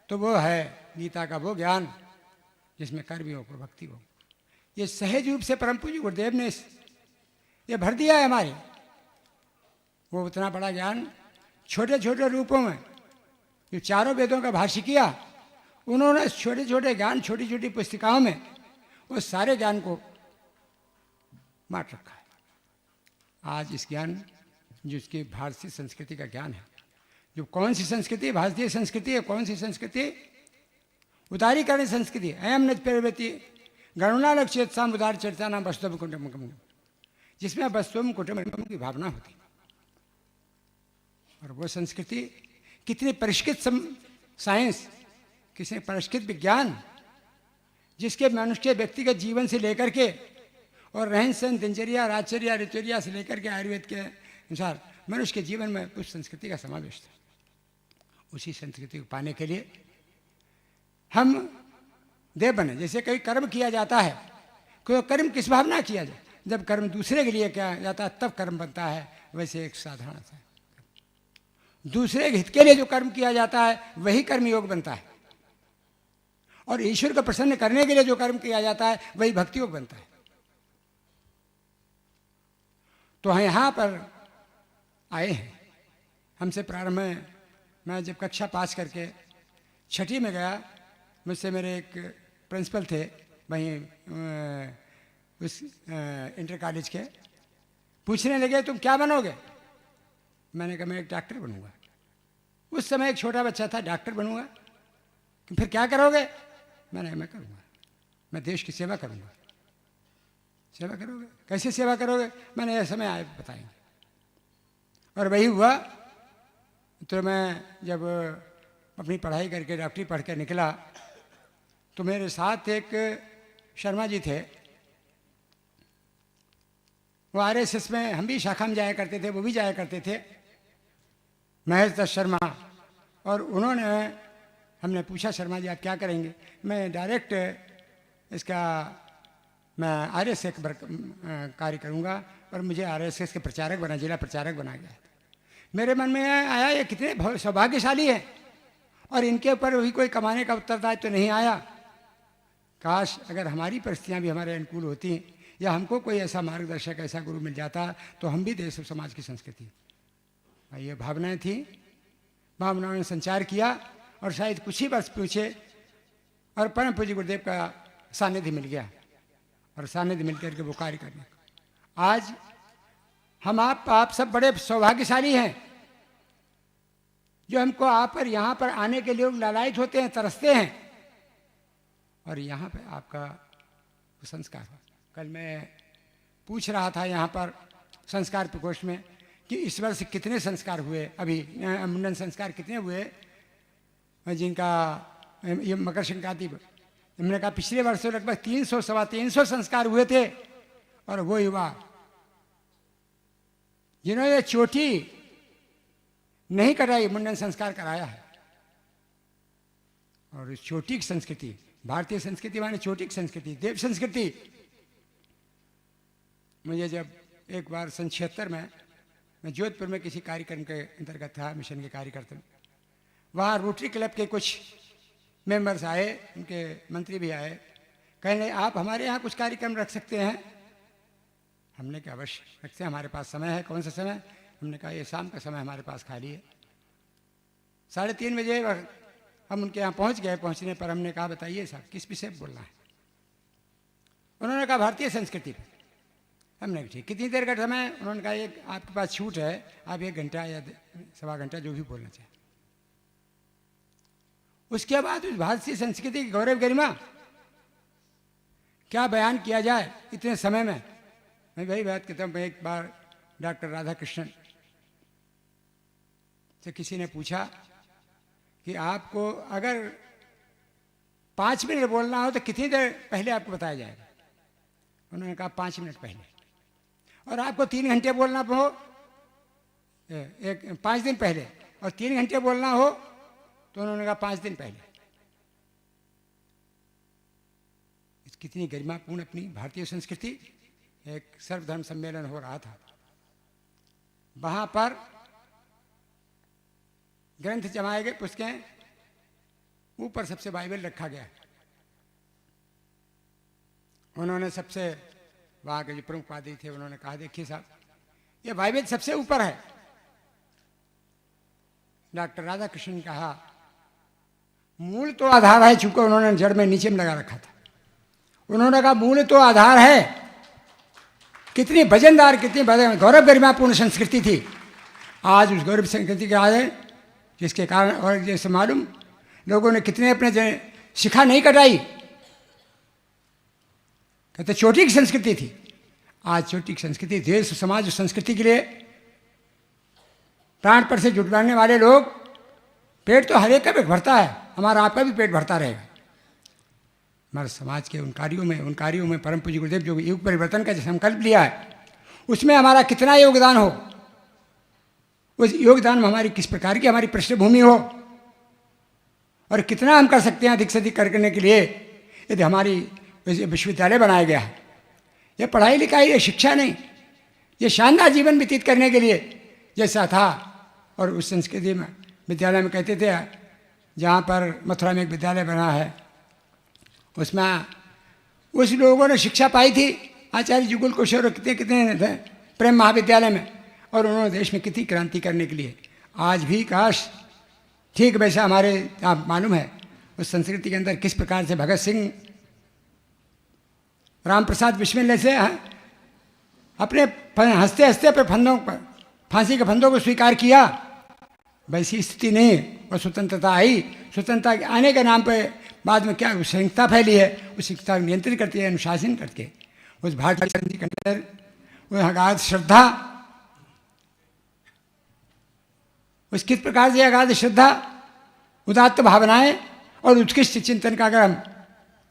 Speaker 5: तो वो है गीता का वो ज्ञान जिसमें कर्म योग हो, भक्ति हो। ये सहज रूप से परम पूज्य गुरुदेव ने ये भर दिया है हमारे। वो उतना बड़ा ज्ञान छोटे छोटे रूपों में, जो चारों वेदों का भाष्य किया, उन्होंने छोटे छोटे ज्ञान छोटी छोटी पुस्तिकाओं में वो सारे ज्ञान को बांट रखा है। आज इस ज्ञान जिसकी भारतीय संस्कृति का ज्ञान है, जो कौन सी संस्कृति? भारतीय संस्कृति है। कौन सी संस्कृति? उदारीकरण संस्कृति। अयम न प्रवृत्ति गणना लक्ष्य साम उदार चर्चा नाम वस्तुम कुटुंबकम, जिसमें वस्तुम कुटुंबकम की भावना होती। और वो संस्कृति कितनी परिष्कृत साइंस, कितने परिष्कृत विज्ञान, जिसके मनुष्य के व्यक्तिगत जीवन से लेकर के और रहन सहन, दिनचर्या, राजचर्या, ऋतुचर्या से लेकर के आयुर्वेद के अनुसार मनुष्य के जीवन में उस संस्कृति का समावेश था। उसी संस्कृति को पाने के लिए हम देव बने। जैसे कई कर्म किया जाता है, कोई कर्म किस भावना किया जाए? जब कर्म दूसरे के लिए किया जाता है तब कर्म बनता है। वैसे एक साधारण सा दूसरे के हित के लिए जो कर्म किया जाता है वही कर्म योग बनता है, और ईश्वर को प्रसन्न करने के लिए जो कर्म किया जाता है वही भक्ति योग बनता है। तो यहाँ पर आए हैं। हमसे प्रारंभ में, मैं जब कक्षा पास करके छठी में गया, मुझसे मेरे एक प्रिंसिपल थे वहीं उस इंटर कॉलेज के, पूछने लगे तुम क्या बनोगे? मैंने कहा मैं एक डॉक्टर बनूंगा। उस समय एक छोटा बच्चा था, डॉक्टर बनूंगा, फिर क्या करोगे? मैं करूंगा, मैं देश की सेवा करूंगा। सेवा करोगे? कैसे सेवा करोगे? मैंने यह समय आए बताएंगे। और वही हुआ। तो मैं जब अपनी पढ़ाई करके डॉक्टरी पढ़ के निकला तो मेरे साथ एक शर्मा जी थे, वो आरएसएस में, हम भी शाखा में जाया करते थे, वो भी जाया करते थे, महेश दत्त शर्मा। और उन्होंने, हमने पूछा शर्मा जी आप क्या करेंगे? मैं डायरेक्ट इसका मैं आरएसएस का कार्य करूँगा और मुझे आरएसएस के प्रचारक बना, जिला प्रचारक बना गया। मेरे मन में आया ये कितने सौभाग्यशाली हैं और इनके ऊपर भी कोई कमाने का उत्तरदायित्व तो नहीं आया। काश अगर हमारी परिस्थितियाँ भी हमारे अनुकूल होती या हमको कोई ऐसा मार्गदर्शक, ऐसा गुरु मिल जाता तो हम भी देश और समाज की संस्कृति, ये भावनाएं थी, भावनाओं ने संचार किया और शायद कुछ ही वर्ष पूछे और परम पूज्य गुरुदेव का सानिध्य मिल गया और सानिध्य मिल करके वो कार्य करने। आज हम आप सब बड़े सौभाग्यशाली हैं जो हमको आप पर, यहाँ पर आने के लिए लालायित होते हैं, तरसते हैं और यहाँ पे आपका संस्कार हो। कल मैं पूछ रहा था यहाँ पर संस्कार प्रकोष्ठ में कि इस वर्ष कितने संस्कार हुए, अभी मुंडन संस्कार कितने हुए जिनका ये मकर संक्रांति। हमने कहा पिछले वर्ष तो लगभग 300 सवा 300 संस्कार हुए थे और वो युवा जिन्होंने चोटी नहीं कराई, मुंडन संस्कार कराया है। और इस चोटी की संस्कृति, भारतीय संस्कृति माने चोटी की संस्कृति, देव संस्कृति। मुझे जब एक बार सन 76 में मैं जोधपुर में किसी कार्यक्रम के अंतर्गत था, मिशन के कार्यकर्ता, वहाँ रोटरी क्लब के कुछ मेंबर्स आए, उनके मंत्री भी आए, कहने आप हमारे यहाँ कुछ कार्यक्रम रख सकते हैं। हमने कहा अवश्य रखते हैं, हमारे पास समय है। कौन सा समय? हमने कहा ये शाम का समय हमारे पास खाली है। 3:30 बजे हम उनके यहाँ पहुँच गए। पहुँचने पर हमने कहा बताइए साहब किस विषय पर बोलना है? उन्होंने कहा भारतीय संस्कृति पर। हमने कहा ठीक, कितनी देर का समय? उन्होंने कहा एक आपके पास छूट है, आप 1 घंटा या सवा घंटा जो भी बोलना चाहें। उसके बाद उस भारतीय संस्कृति की गौरव गरिमा क्या बयान किया जाए इतने समय में। मैं वही बात कहता हूँ। एक बार डॉक्टर राधाकृष्णन से किसी ने पूछा कि आपको अगर 5 मिनट बोलना हो तो कितनी देर पहले आपको बताया जाएगा? उन्होंने कहा 5 मिनट पहले। और आपको 3 घंटे बोलना हो, 5 दिन पहले, और 3 घंटे बोलना हो तो उन्होंने कहा 5 दिन पहले। कितनी गरिमापूर्ण अपनी भारतीय संस्कृति। एक सर्वधर्म सम्मेलन हो रहा था, वहां पर ग्रंथ जमाए गए, पुस्तकें, ऊपर सबसे बाइबल रखा गया। उन्होंने सबसे, वहां के जो प्रमुख पादरी थे, उन्होंने कहा देखिए साहब ये बाइबल सबसे ऊपर है। डॉक्टर राधाकृष्णन ने कहा मूल तो आधार है, चूंकि उन्होंने जड़ में नीचे में लगा रखा था। उन्होंने कहा मूल तो आधार है। कितनी वजनदार, कितनी गौरव गरिमापूर्ण संस्कृति थी। आज उस गौरव संस्कृति के आए जिसके कारण, और जैसे मालूम लोगों ने कितने अपने शिखा नहीं कटाई। कहते चोटी की संस्कृति थी। आज चोटी की संस्कृति, देश समाज संस्कृति के लिए प्राण पर से जुटवाने वाले लोग, पेट तो हर एक का पेट भरता है, हमारा आपका भी पेट भरता रहेगा। हमारे समाज के उन कार्यों में परम पूज्य गुरुदेव जो युग परिवर्तन का संकल्प लिया है, उसमें हमारा कितना योगदान हो, उस योगदान में हमारी किस प्रकार की हमारी पृष्ठभूमि हो, और कितना हम कर सकते हैं अधिक से अधिक करने के लिए। यदि हमारी विश्वविद्यालय बनाया गया है, यह पढ़ाई लिखाई, ये शिक्षा नहीं, ये शानदार जीवन व्यतीत करने के लिए जैसा था। और उस संस्कृति में विद्यालय में कहते थे, जहाँ पर मथुरा में एक विद्यालय बना है, उसमें उस लोगों ने शिक्षा पाई थी, आचार्य जुगल किशोर कितने प्रेम महाविद्यालय में, और उन्होंने देश में कितनी क्रांति करने के लिए। आज भी काश ठीक वैसा हमारे, आप मालूम है उस संस्कृति के अंदर किस प्रकार से भगत सिंह, राम प्रसाद बिस्मिल से अपने हंसते हंसते पे फंदों पर, फांसी के फंदों को स्वीकार किया। वैसी स्थिति नहीं, और स्वतंत्रता आई। स्वतंत्रता आने के नाम पे बाद में क्या संहिता फैली है, उस संहिता को नियंत्रित करती है, अनुशासन करके उस भारतीय संस्कृति के अंदर वो अगाध श्रद्धा उस किस प्रकार से अगाध श्रद्धा, उदात्त भावनाएं और उत्कृष्ट चिंतन का अगर हम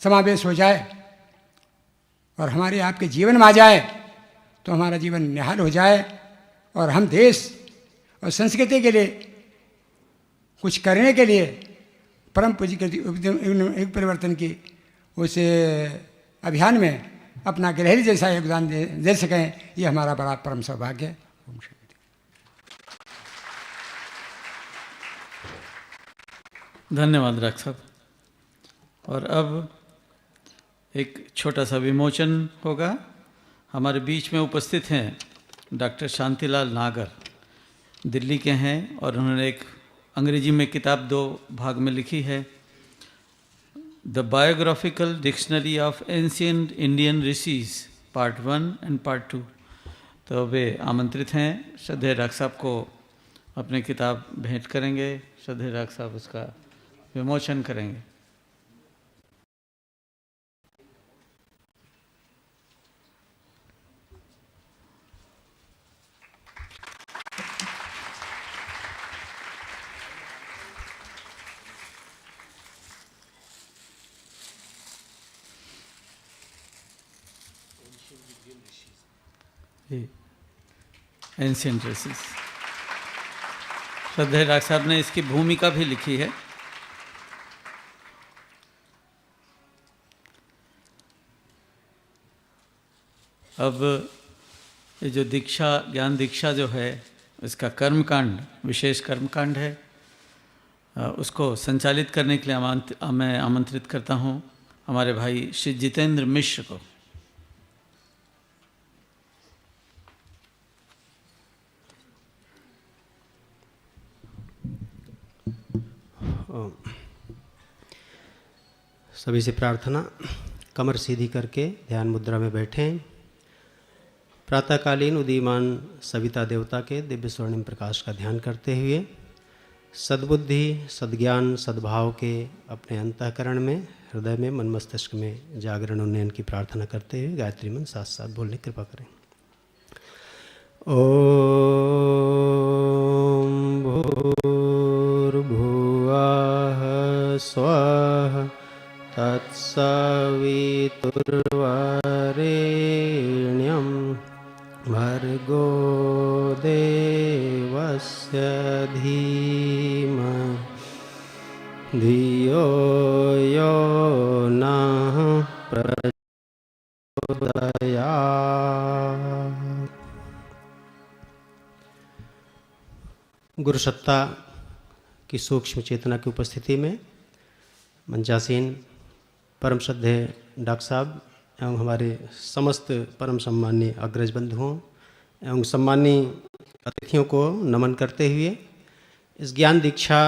Speaker 5: समावेश हो जाए और हमारे आपके जीवन में आ जाए तो हमारा जीवन निहाल हो जाए और हम देश और संस्कृति के लिए कुछ करने के लिए परम पूज्य के युग परिवर्तन की उस अभियान में अपना गिलहरी जैसा योगदान दे सकें, ये हमारा बड़ा परम सौभाग्य है।
Speaker 2: धन्यवाद डॉक्टर साहब। और अब एक छोटा सा विमोचन होगा। हमारे बीच में उपस्थित हैं डॉक्टर शांतिलाल नागर, दिल्ली के हैं और उन्होंने एक अंग्रेजी में किताब 2 भाग में लिखी है, the biographical dictionary of ancient Indian rishis part 1 and part 2। तो वे आमंत्रित हैं, श्रद्धेय डॉक्टर साहब को अपनी किताब भेंट करेंगे। श्रद्धेय डॉक्टर साहब उसका विमोचन करेंगे। एंशिएंट ऋषिज, श्रद्धेय डॉक्टर साहब ने इसकी भूमिका भी लिखी है। अब ये जो दीक्षा, ज्ञान दीक्षा जो है, इसका कर्मकांड, विशेष कर्मकांड है, उसको संचालित करने के लिए मैं आमंत्रित करता हूँ हमारे भाई श्री जितेंद्र मिश्र को।
Speaker 6: सभी से प्रार्थना, कमर सीधी करके ध्यान मुद्रा में बैठें। प्रातःकालीन उदीयमान सविता देवता के दिव्य स्वर्णिम प्रकाश का ध्यान करते हुए सद्बुद्धि, सद्ज्ञान, सद्भाव के अपने अंतःकरण में, हृदय में, मन मस्तिष्क में जागरण उन्नयन की प्रार्थना करते हुए गायत्री मंत्र साथ साथ बोलने की कृपा करें। ओम भूर्भुवः स्वः तत्सवितुर्वरेण्यं भर्गो देवस्य धीमहि धियो यो नः प्रचोदयात्। गुरु सत्ता की सूक्ष्म चेतना की उपस्थिति में मंचासीन परम श्रद्धेय डॉक्टर साहब एवं हमारे समस्त परम सम्मानीय अग्रज बंधुओं एवं सम्मानीय अतिथियों को नमन करते हुए इस ज्ञान दीक्षा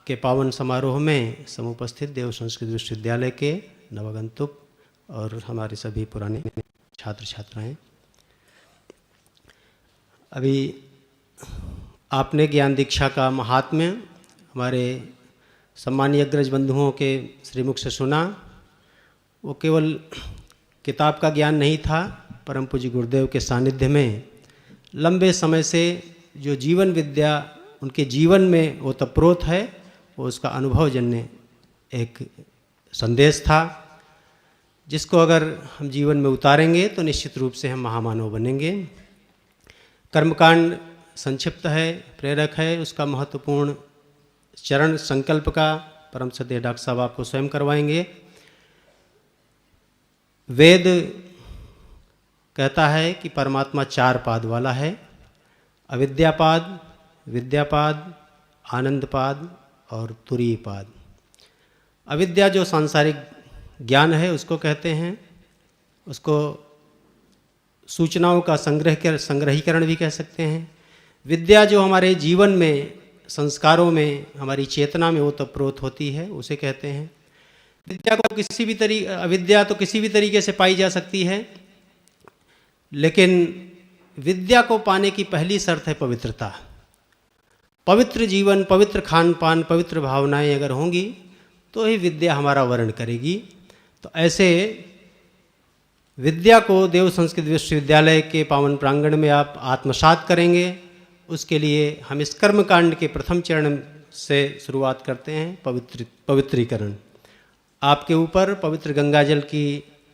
Speaker 6: के पावन समारोह में समुपस्थित देव संस्कृत विश्वविद्यालय के नवागंतुक और हमारे सभी पुराने छात्र छात्राएं, अभी आपने ज्ञान दीक्षा का महात्म्य हमारे सम्मानीय अग्रज बंधुओं के श्रीमुख से सुना। वो केवल किताब का ज्ञान नहीं था, परम पूज्य गुरुदेव के सानिध्य में लंबे समय से जो जीवन विद्या उनके जीवन में ओतप्रोत है, वो उसका अनुभवजन्य एक संदेश था, जिसको अगर हम जीवन में उतारेंगे तो निश्चित रूप से हम महामानव बनेंगे। कर्मकांड संक्षिप्त है, प्रेरक है, उसका महत्वपूर्ण चरण संकल्प का परम श्रद्धेय डॉक्टर साहब आपको स्वयं करवाएंगे। वेद कहता है कि परमात्मा 4 पाद वाला है, अविद्यापाद, विद्यापाद, आनंदपाद और तुरीयपाद। अविद्या जो सांसारिक ज्ञान है उसको कहते हैं, उसको सूचनाओं का संग्रहीकरण भी कह सकते हैं। विद्या जो हमारे जीवन में, संस्कारों में, हमारी चेतना में ओतप्रोत होती है, उसे कहते हैं। विद्या को अविद्या तो किसी भी तरीके से पाई जा सकती है, लेकिन विद्या को पाने की पहली शर्त है पवित्रता। पवित्र जीवन, पवित्र खान पान, पवित्र भावनाएं अगर होंगी तो ही विद्या हमारा वर्ण करेगी। तो ऐसे विद्या को देव संस्कृत विश्वविद्यालय के पावन प्रांगण में आप आत्मसात करेंगे उसके लिए हम इस कर्म कांड के प्रथम चरण से शुरुआत करते हैं, पवित्रीकरण। आपके ऊपर पवित्र गंगा जल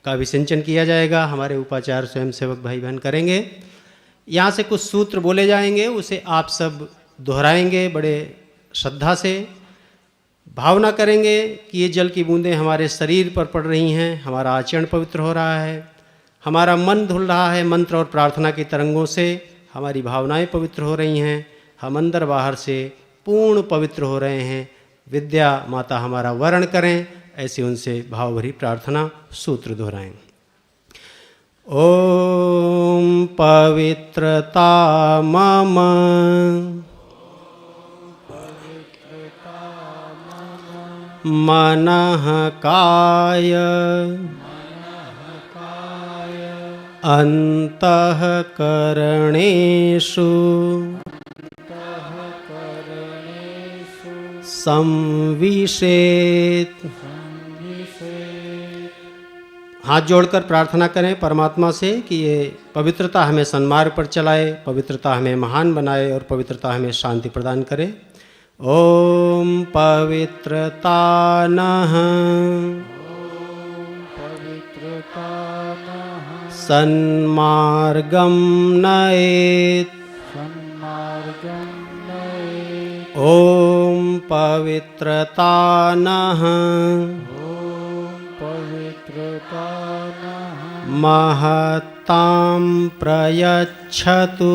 Speaker 6: का भी सिंचन किया जाएगा, हमारे उपाचार्य स्वयंसेवक भाई बहन करेंगे। यहाँ से कुछ सूत्र बोले जाएंगे, उसे आप सब दोहराएंगे बड़े श्रद्धा से, भावना करेंगे कि ये जल की बूंदें हमारे शरीर पर पड़ रही हैं, हमारा आचरण पवित्र हो रहा है, हमारा मन धुल रहा है, मंत्र और प्रार्थना की तरंगों से हमारी भावनाएं पवित्र हो रही हैं, हम अंदर बाहर से पूर्ण पवित्र हो रहे हैं। विद्या माता हमारा वर्ण करें, ऐसे उनसे भाव भरी प्रार्थना सूत्र दोहराएं। ओम पवित्रता मम मनः काय अंतःकरणेषु संविशेत। हाथ जोड़कर प्रार्थना करें परमात्मा से कि ये पवित्रता हमें सन्मार्ग पर चलाए, पवित्रता हमें महान बनाए और पवित्रता हमें शांति प्रदान करे। ओम पवित्रता नः सन्मार्गं नयेत्। ओम पवित्रता नः महतां प्रयच्छतु।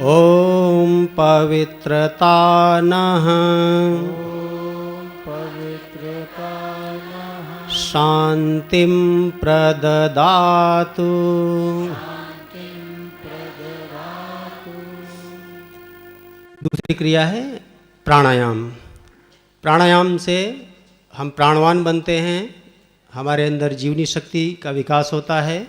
Speaker 6: ओम पवित्रता नः शांतिं प्रददातु। दूसरी क्रिया है प्राणायाम। प्राणायाम से हम प्राणवान बनते हैं, हमारे अंदर जीवनी शक्ति का विकास होता है।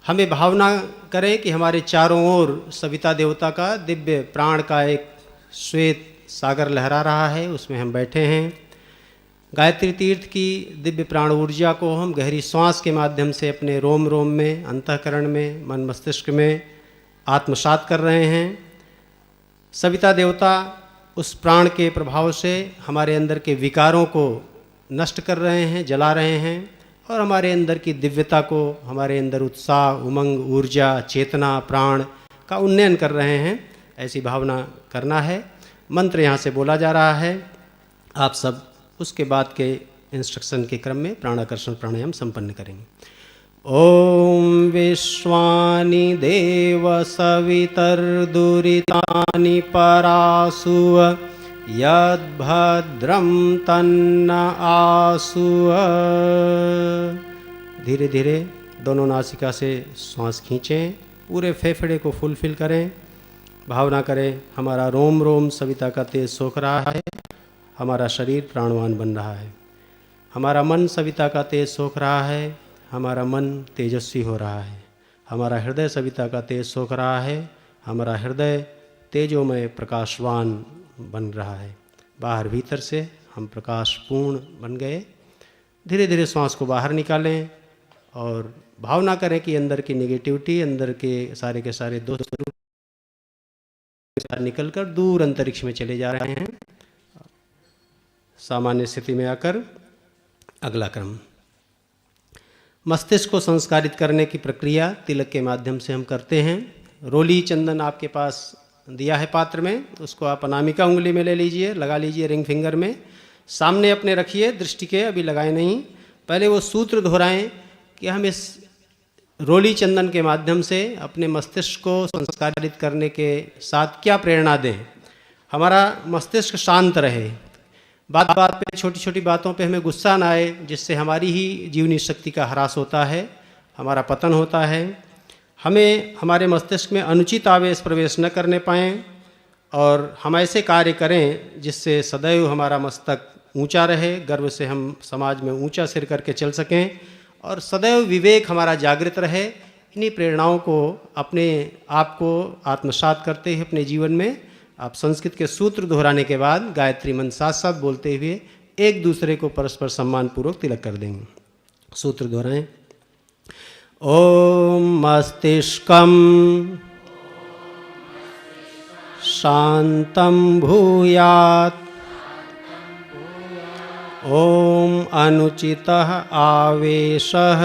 Speaker 6: हमें भावना करें कि हमारे चारों ओर सविता देवता का दिव्य प्राण का एक श्वेत सागर लहरा रहा है, उसमें हम बैठे हैं। गायत्री तीर्थ की दिव्य प्राण ऊर्जा को हम गहरी श्वास के माध्यम से अपने रोम रोम में, अंतःकरण में, मन मस्तिष्क में आत्मसात कर रहे हैं। सविता देवता उस प्राण के प्रभाव से हमारे अंदर के विकारों को नष्ट कर रहे हैं, जला रहे हैं और हमारे अंदर की दिव्यता को, हमारे अंदर उत्साह, उमंग, ऊर्जा, चेतना, प्राण का उन्नयन कर रहे हैं। ऐसी भावना करना है। मंत्र यहाँ से बोला जा रहा है, आप सब उसके बाद के इंस्ट्रक्शन के क्रम में प्राणाकर्षण प्राणायाम संपन्न करेंगे। ओम विश्वानि देव सवितर्दुरितानि परासुव यद्भद्रं तन्न आसुव। धीरे धीरे दोनों नासिका से श्वास खींचें, पूरे फेफड़े को फुलफिल करें। भावना करें हमारा रोम रोम सविता का तेज सोख रहा है, हमारा शरीर प्राणवान बन रहा है, हमारा मन सविता का तेज सोख रहा है, हमारा मन तेजस्वी हो रहा है, हमारा हृदय सविता का तेज सोख रहा है, हमारा हृदय तेजोमय प्रकाशवान बन रहा है। बाहर भीतर से हम प्रकाशपूर्ण बन गए। धीरे धीरे श्वास को बाहर निकालें और भावना करें कि अंदर की नेगेटिविटी, अंदर के सारे दोष निकलकर दूर अंतरिक्ष में चले जा रहे हैं। सामान्य स्थिति में आकर अगला क्रम, मस्तिष्क को संस्कारित करने की प्रक्रिया तिलक के माध्यम से हम करते हैं। रोली चंदन आपके पास दिया है पात्र में, उसको आप अनामिका उंगली में ले लीजिए, लगा लीजिए रिंग फिंगर में, सामने अपने रखिए, दृष्टि के अभी लगाए नहीं। पहले वो सूत्र दोहराएं कि हम इस रोली चंदन के माध्यम से अपने मस्तिष्क को संस्कारित करने के साथ क्या प्रेरणा दें। हमारा मस्तिष्क शांत रहे, बात बात पे, छोटी छोटी बातों पे हमें गुस्सा ना आए, जिससे हमारी ही जीवनी शक्ति का ह्रास होता है, हमारा पतन होता है। हमें हमारे मस्तिष्क में अनुचित आवेश प्रवेश न करने पाएँ और हम ऐसे कार्य करें जिससे सदैव हमारा मस्तक ऊंचा रहे, गर्व से हम समाज में ऊंचा सिर करके चल सकें और सदैव विवेक हमारा जागृत रहे। इन्हीं प्रेरणाओं को अपने आप को आत्मसात करते हुए अपने जीवन में आप संस्कृत के सूत्र दोहराने के बाद गायत्री मंत्र साथ साथ बोलते हुए एक दूसरे को परस्पर सम्मान पूर्वक तिलक कर देंगे। सूत्र दोहराएं। ॐ मस्तिष्कं शान्तं भूयात्। ॐ अनुचितः आवेशः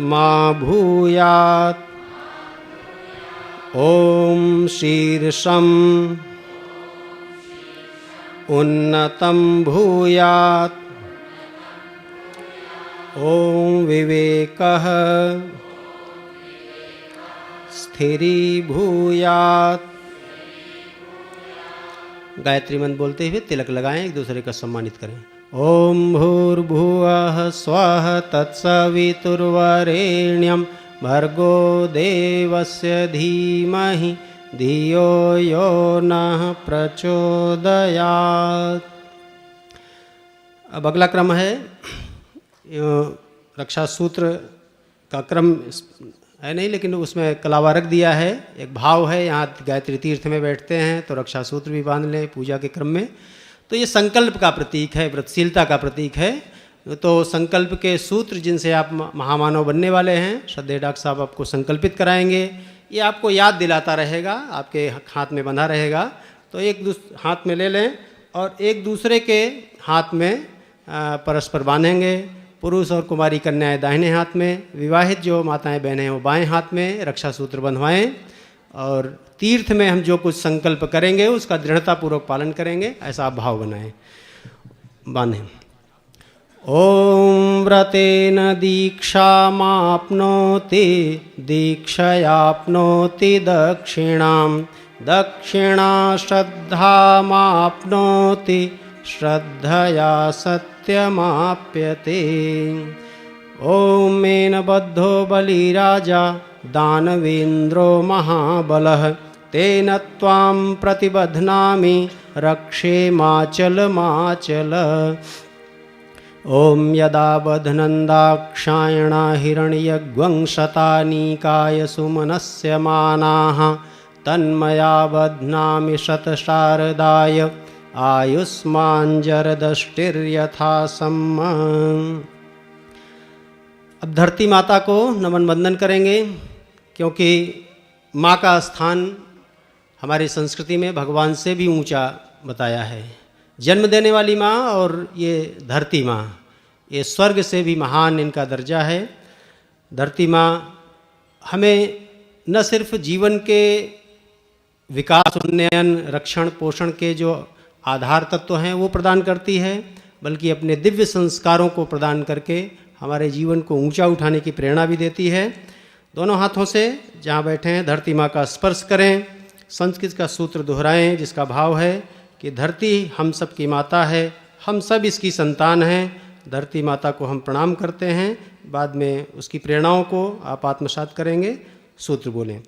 Speaker 6: मा भूयात्। ॐ शीर्षम् उन्नतं भूयात्। ॐ विवेकः स्थिरीभूयात्। गायत्री मंत्र बोलते हुए तिलक लगाएं, एक दूसरे का सम्मानित करें। ओम भूर्भुवः स्वः तत्सवितुर्वरेण्यं भर्गो देवस्य धीमहि धियो यो नः प्रचोदयात्। अब अगला क्रम है रक्षा सूत्र का क्रम है नहीं, लेकिन उसमें कलावा रख दिया है। एक भाव है, यहाँ गायत्री तीर्थ में बैठते हैं तो रक्षा सूत्र भी बांध लें पूजा के क्रम में। तो ये संकल्प का प्रतीक है, व्रतशीलता का प्रतीक है। तो संकल्प के सूत्र जिनसे आप महामानव बनने वाले हैं, श्रद्धेय डॉक्टर साहब आपको संकल्पित कराएंगे। ये आपको याद दिलाता रहेगा, आपके हाथ में बंधा रहेगा। तो एक हाथ में ले लें और एक दूसरे के हाथ में परस्पर बांधेंगे। पुरुष और कुमारी कन्याएं दाहिने हाथ में, विवाहित जो माताएं बहनें हैं वो बाएं हाथ में रक्षा सूत्र बंधवाएं। और तीर्थ में हम जो कुछ संकल्प करेंगे उसका दृढ़तापूर्वक पालन करेंगे, ऐसा आप भाव बनाएं, बांधें। ओम व्रतेन दीक्षामाप्नोति दीक्षयाप्नोति दक्षिणां दक्षिणा श्रद्धामाप्नोति श्रद्धया सत्यमाप्यते। ओमेन बद्धो बलिराजा दानवेन्द्रो महाबलः तेन त्वां प्रतिबध्नामि रक्षेमाचलमाचल। ओम यदा बध्नन्दाक्षायणा हिरण्यग्वंशतानीकाय सुमनस्य मानाः तन्मया बध्नामि शतशारदाय आयुष्मांजरदष्टिर्यथा सम्मान। अब धरती माता को नमन वंदन करेंगे, क्योंकि माँ का स्थान हमारी संस्कृति में भगवान से भी ऊंचा बताया है। जन्म देने वाली माँ और ये धरती माँ, ये स्वर्ग से भी महान इनका दर्जा है। धरती माँ हमें न सिर्फ जीवन के विकास, उन्नयन, रक्षण, पोषण के जो आधार तत्व हैं वो प्रदान करती है, बल्कि अपने दिव्य संस्कारों को प्रदान करके हमारे जीवन को ऊंचा उठाने की प्रेरणा भी देती है। दोनों हाथों से जहाँ बैठे हैं धरती माँ का स्पर्श करें, संस्कृत का सूत्र दोहराएं जिसका भाव है कि धरती हम सब की माता है, हम सब इसकी संतान हैं। धरती माता को हम प्रणाम करते हैं, बाद में उसकी प्रेरणाओं को आप आत्मसात करेंगे। सूत्र बोलें।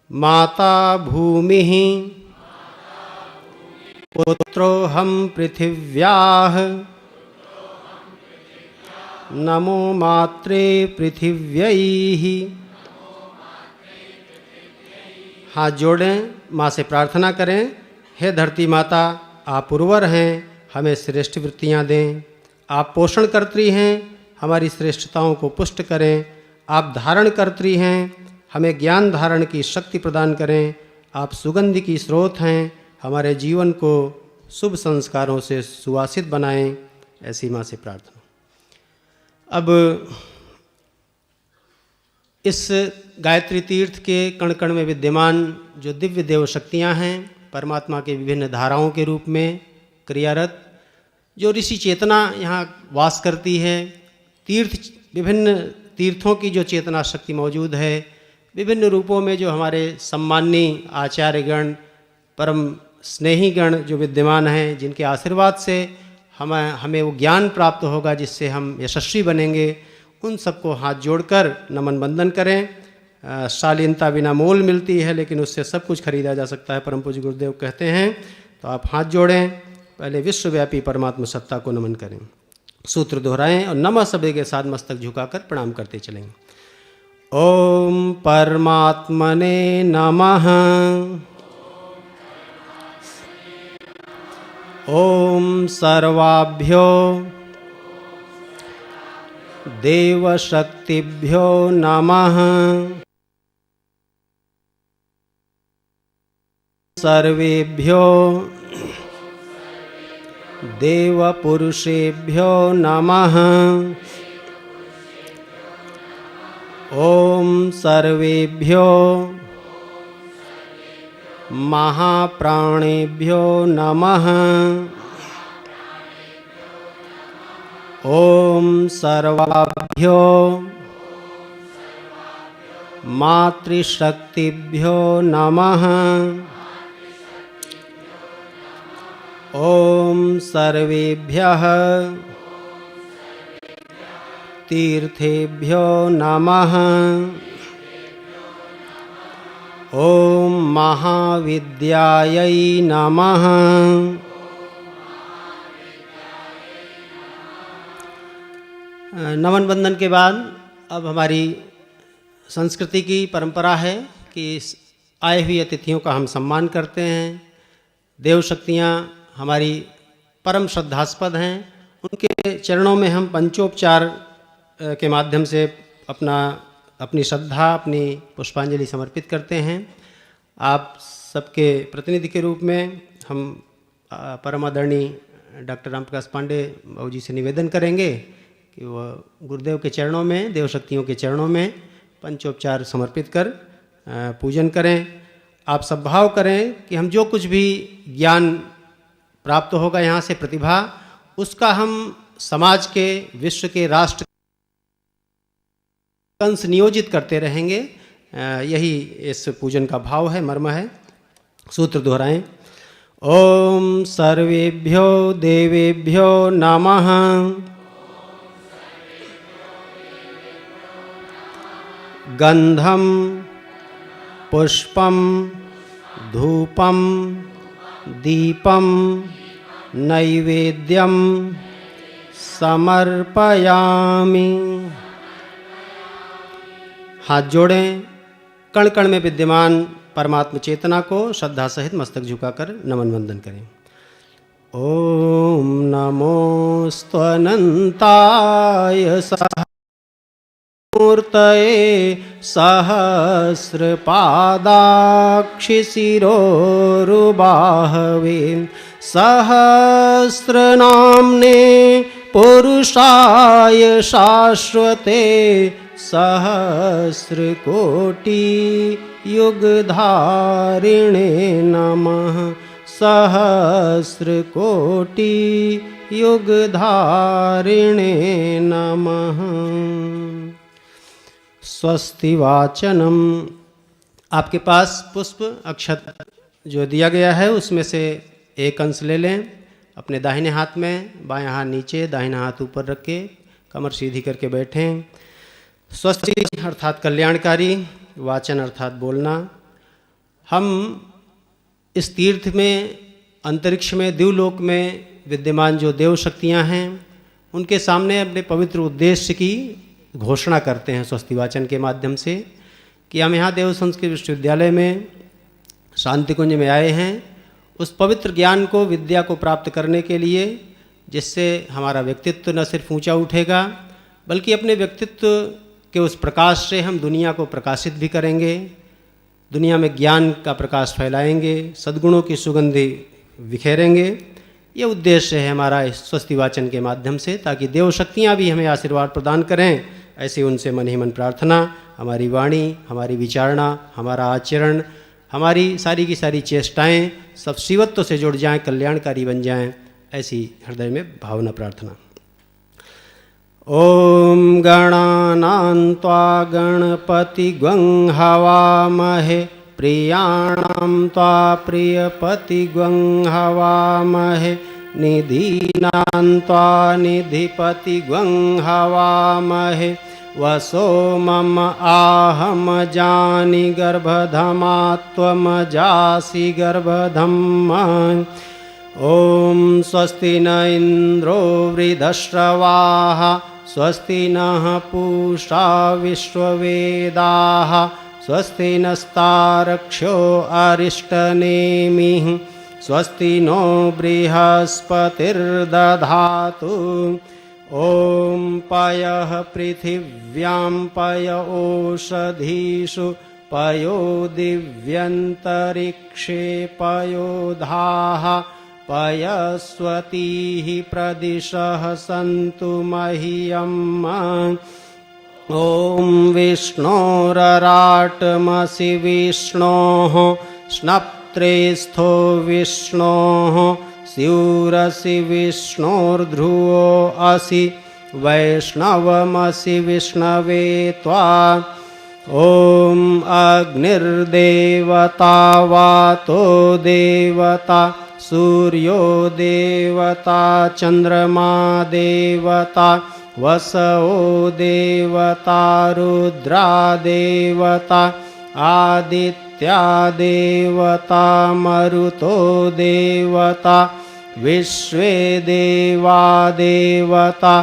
Speaker 6: माता भूमि पुत्रोऽहं पृथिव्याः नमो मात्रे पृथिव्यै। हाथ जोड़ें, माँ से प्रार्थना करें, हे धरती माता, आप उर्वर हैं, हमें श्रेष्ठ वृत्तियाँ दें। आप पोषण कर्त्री हैं, हमारी श्रेष्ठताओं को पुष्ट करें। आप धारण कर्त्री हैं, हमें ज्ञान धारण की शक्ति प्रदान करें। आप सुगंधि की स्रोत हैं, हमारे जीवन को शुभ संस्कारों से सुवासित बनाएं। ऐसी माँ से प्रार्थना। अब इस गायत्री तीर्थ के कण कण में विद्यमान जो दिव्य देव शक्तियाँ हैं, परमात्मा के विभिन्न धाराओं के रूप में क्रियारत जो ऋषि चेतना यहाँ वास करती है, विभिन्न तीर्थों की जो चेतना शक्ति मौजूद है, विभिन्न रूपों में जो हमारे सम्माननीय आचार्यगण, परम स्नेहीगण जो विद्यमान हैं, जिनके आशीर्वाद से हमें वो ज्ञान प्राप्त होगा जिससे हम यशस्वी बनेंगे, उन सबको हाथ जोड़कर नमन वंदन करें। शालीनता बिना मोल मिलती है, लेकिन उससे सब कुछ खरीदा जा सकता है, परम पूज्य गुरुदेव कहते हैं। तो आप हाथ जोड़ें, पहले विश्वव्यापी परमात्मा सत्ता को नमन करें। सूत्र दोहराएं और नमः शब्द के साथ मस्तक झुकाकर प्रणाम करते चलेंगे। ओम परमात्मने नमः। ओम सर्वाभ्यो देवशक्तिभ्यो नमः। सर्वेभ्यो देवपुरुषेभ्यो नमः। ॐ सर्वेभ्यो महाप्राणेभ्यो नमः। ॐ सर्वाभ्यो मातृशक्तिभ्यो नमः। ॐ सर्वेभ्यः तीर्थेभ्यो नमः। ॐ महाविद्यायै नमः। नमन बंदन के बाद अब हमारी संस्कृति की परंपरा है कि आए हुए अतिथियों का हम सम्मान करते हैं। देव शक्तियाँ हमारी परम श्रद्धास्पद हैं, उनके चरणों में हम पंचोपचार के माध्यम से अपनी श्रद्धा, अपनी पुष्पांजलि समर्पित करते हैं। आप सबके प्रतिनिधि के रूप में हम परम आदरणीय डॉक्टर राम प्रकाश पांडे बाबू जी से निवेदन करेंगे कि वह गुरुदेव के चरणों में, देव शक्तियों के चरणों में पंचोपचार समर्पित कर पूजन करें। आप सब भाव करें कि हम जो कुछ भी ज्ञान प्राप्त होगा यहाँ से, प्रतिभा, उसका हम समाज के, विश्व के, राष्ट्र अंश नियोजित करते रहेंगे। यही इस पूजन का भाव है, मर्म है। सूत्र दोहराएं। ओम सर्वेभ्यो देवेभ्यो नमः। गंधम पुष्पम धूपम दीपम नैवेद्यम समर्पयामि। हाथ जोड़ें। कण कण में विद्यमान परमात्म चेतना को श्रद्धा सहित मस्तक झुकाकर नमन वंदन करें। ओम नमोस्तनंताय मूर्तये सहस्रपादाक्षिशिरोरुबाहवे सहस्रनाम्ने पुरुषाय शाश्वते सहस्रकोटियुगधारिणे नमः। सहस्रकोटियुगधारिणे नमः। स्वस्ति वाचनम। आपके पास पुष्प अक्षत जो दिया गया है उसमें से एक अंश ले लें अपने दाहिने हाथ में, बायां हाथ नीचे, दाहिना हाथ ऊपर रख के कमर सीधी करके बैठें। स्वस्ति अर्थात कल्याणकारी, वाचन अर्थात बोलना। हम इस तीर्थ में, अंतरिक्ष में, दिवलोक में विद्यमान जो देव शक्तियाँ हैं उनके सामने अपने पवित्र उद्देश्य की घोषणा करते हैं स्वस्ति वाचन के माध्यम से कि हम यहाँ देव संस्कृत विश्वविद्यालय में शांति कुंज में आए हैं उस पवित्र ज्ञान को, विद्या को प्राप्त करने के लिए, जिससे हमारा व्यक्तित्व न सिर्फ ऊंचा उठेगा बल्कि अपने व्यक्तित्व के उस प्रकाश से हम दुनिया को प्रकाशित भी करेंगे, दुनिया में ज्ञान का प्रकाश फैलाएंगे, सद्गुणों की सुगंधि बिखेरेंगे। ये उद्देश्य है हमारा इस स्वस्ति वाचन के माध्यम से, ताकि देव शक्तियाँ भी हमें आशीर्वाद प्रदान करें। ऐसी उनसे मन ही मन प्रार्थना। हमारी वाणी, हमारी विचारणा, हमारा आचरण, हमारी सारी की सारी चेष्टाएं सब शिवत्व से जुड़ जाएं, कल्याणकारी बन जाएं, ऐसी हृदय में भावना प्रार्थना। ओम गणानां त्वा गणपतिग्वं हवामहे प्रियाणां त्वा प्रियपतिग्वं हवामहे निधीनां त्वा निधिपतिग्वं हवामहे वसो मम आहम जानि गर्भधमात्वमजासि गर्भधम्। ओम स्वस्ति न इंद्रो वृधश्रवाः स्वस्ति नः पूषा विश्ववेदाः स्वस्ति नस्तारक्ष्यो अरिष्टनेमिः स्वस्ति नो बृहस्पतिर्दधातु। ॐ पयः पृथिव्यां पय ओषधीषु पयो दिव्यन्तरिक्षे पयोधाः पयस्वतीः प्रदिशः सन्तु मह्यम् ॐ विष्णोरराटमसि विष्णोः स्नप्त्रेस्थो विष्णोः स्यूरसि विष्णोर्ध्रुवो असि वैष्णवमसि विष्णवे त्वा ॐ अग्निर्देवता वातो देवता सूर्यो देवता चन्द्रमा देवता वसवो देवता रुद्रा देवता आदित्या देवता मरुतो देवता विश्वे देवा देवता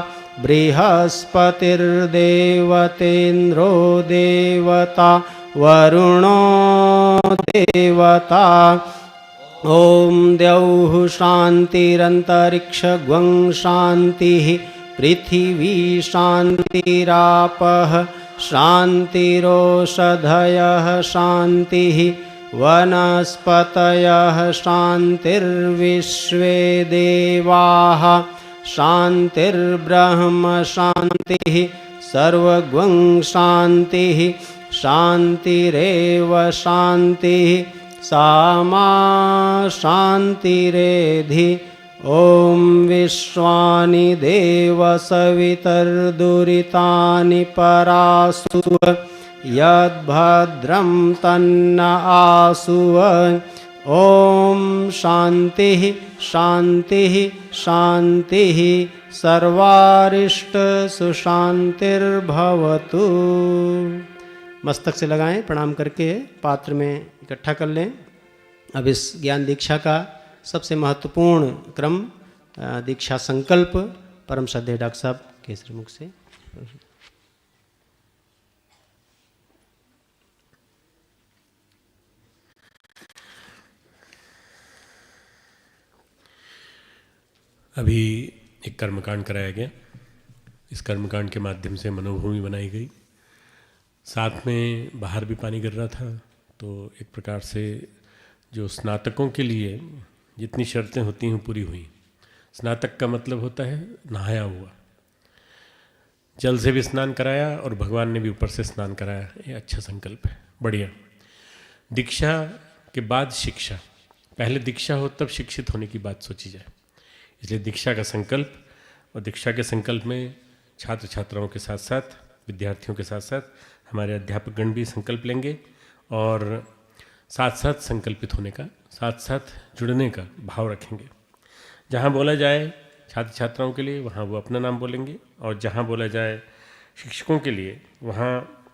Speaker 6: बृहस्पतिर्देवतेन्द्रो देवता वरुणो देवता ॐ द्यौः शान्तिरन्तरिक्षगं शान्तिः पृथिवी शान्तिरापः शान्तिरोषधयः शान्तिः वनस्पतयः शान्तिर्विश्वे देवाः शान्तिर्ब्रह्म शान्तिः सर्वगं शान्तिः शान्तिरेव शान्तिः सामा शान्तिरेधि ॐ विश्वानि देव सवितर्दुरितानि परासुव यद्भद्रं तन्न आसुव ॐ शान्तिः शान्तिः शान्तिः सर्वारिष्ट सुशान्तिर्भवतु। मस्तक से लगाएं, प्रणाम करके पात्र में इकट्ठा कर लें। अब इस ज्ञान दीक्षा का सबसे महत्वपूर्ण क्रम दीक्षा संकल्प परम श्रद्धेय डॉक्टर साहब के श्रीमुख से।
Speaker 1: अभी एक कर्मकांड कराया गया। इस कर्मकांड के माध्यम से मनोभूमि बनाई गई, साथ में बाहर भी पानी गिर रहा था। तो एक प्रकार से जो स्नातकों के लिए जितनी शर्तें होती हैं पूरी हुई। स्नातक का मतलब होता है नहाया हुआ। जल से भी स्नान कराया और भगवान ने भी ऊपर से स्नान कराया। ये अच्छा संकल्प है, बढ़िया। दीक्षा के बाद शिक्षा, पहले दीक्षा हो तब शिक्षित होने की बात सोची जाए। इसलिए दीक्षा का संकल्प, और दीक्षा के संकल्प में छात्र छात्राओं के साथ साथ विद्यार्थियों के साथ साथ हमारे अध्यापकगण भी संकल्प लेंगे, और साथ साथ संकल्पित होने का, साथ साथ जुड़ने का भाव रखेंगे। जहाँ बोला जाए छात्र छात्राओं के लिए वहाँ वो अपना नाम बोलेंगे, और जहाँ बोला जाए शिक्षकों के लिए वहाँ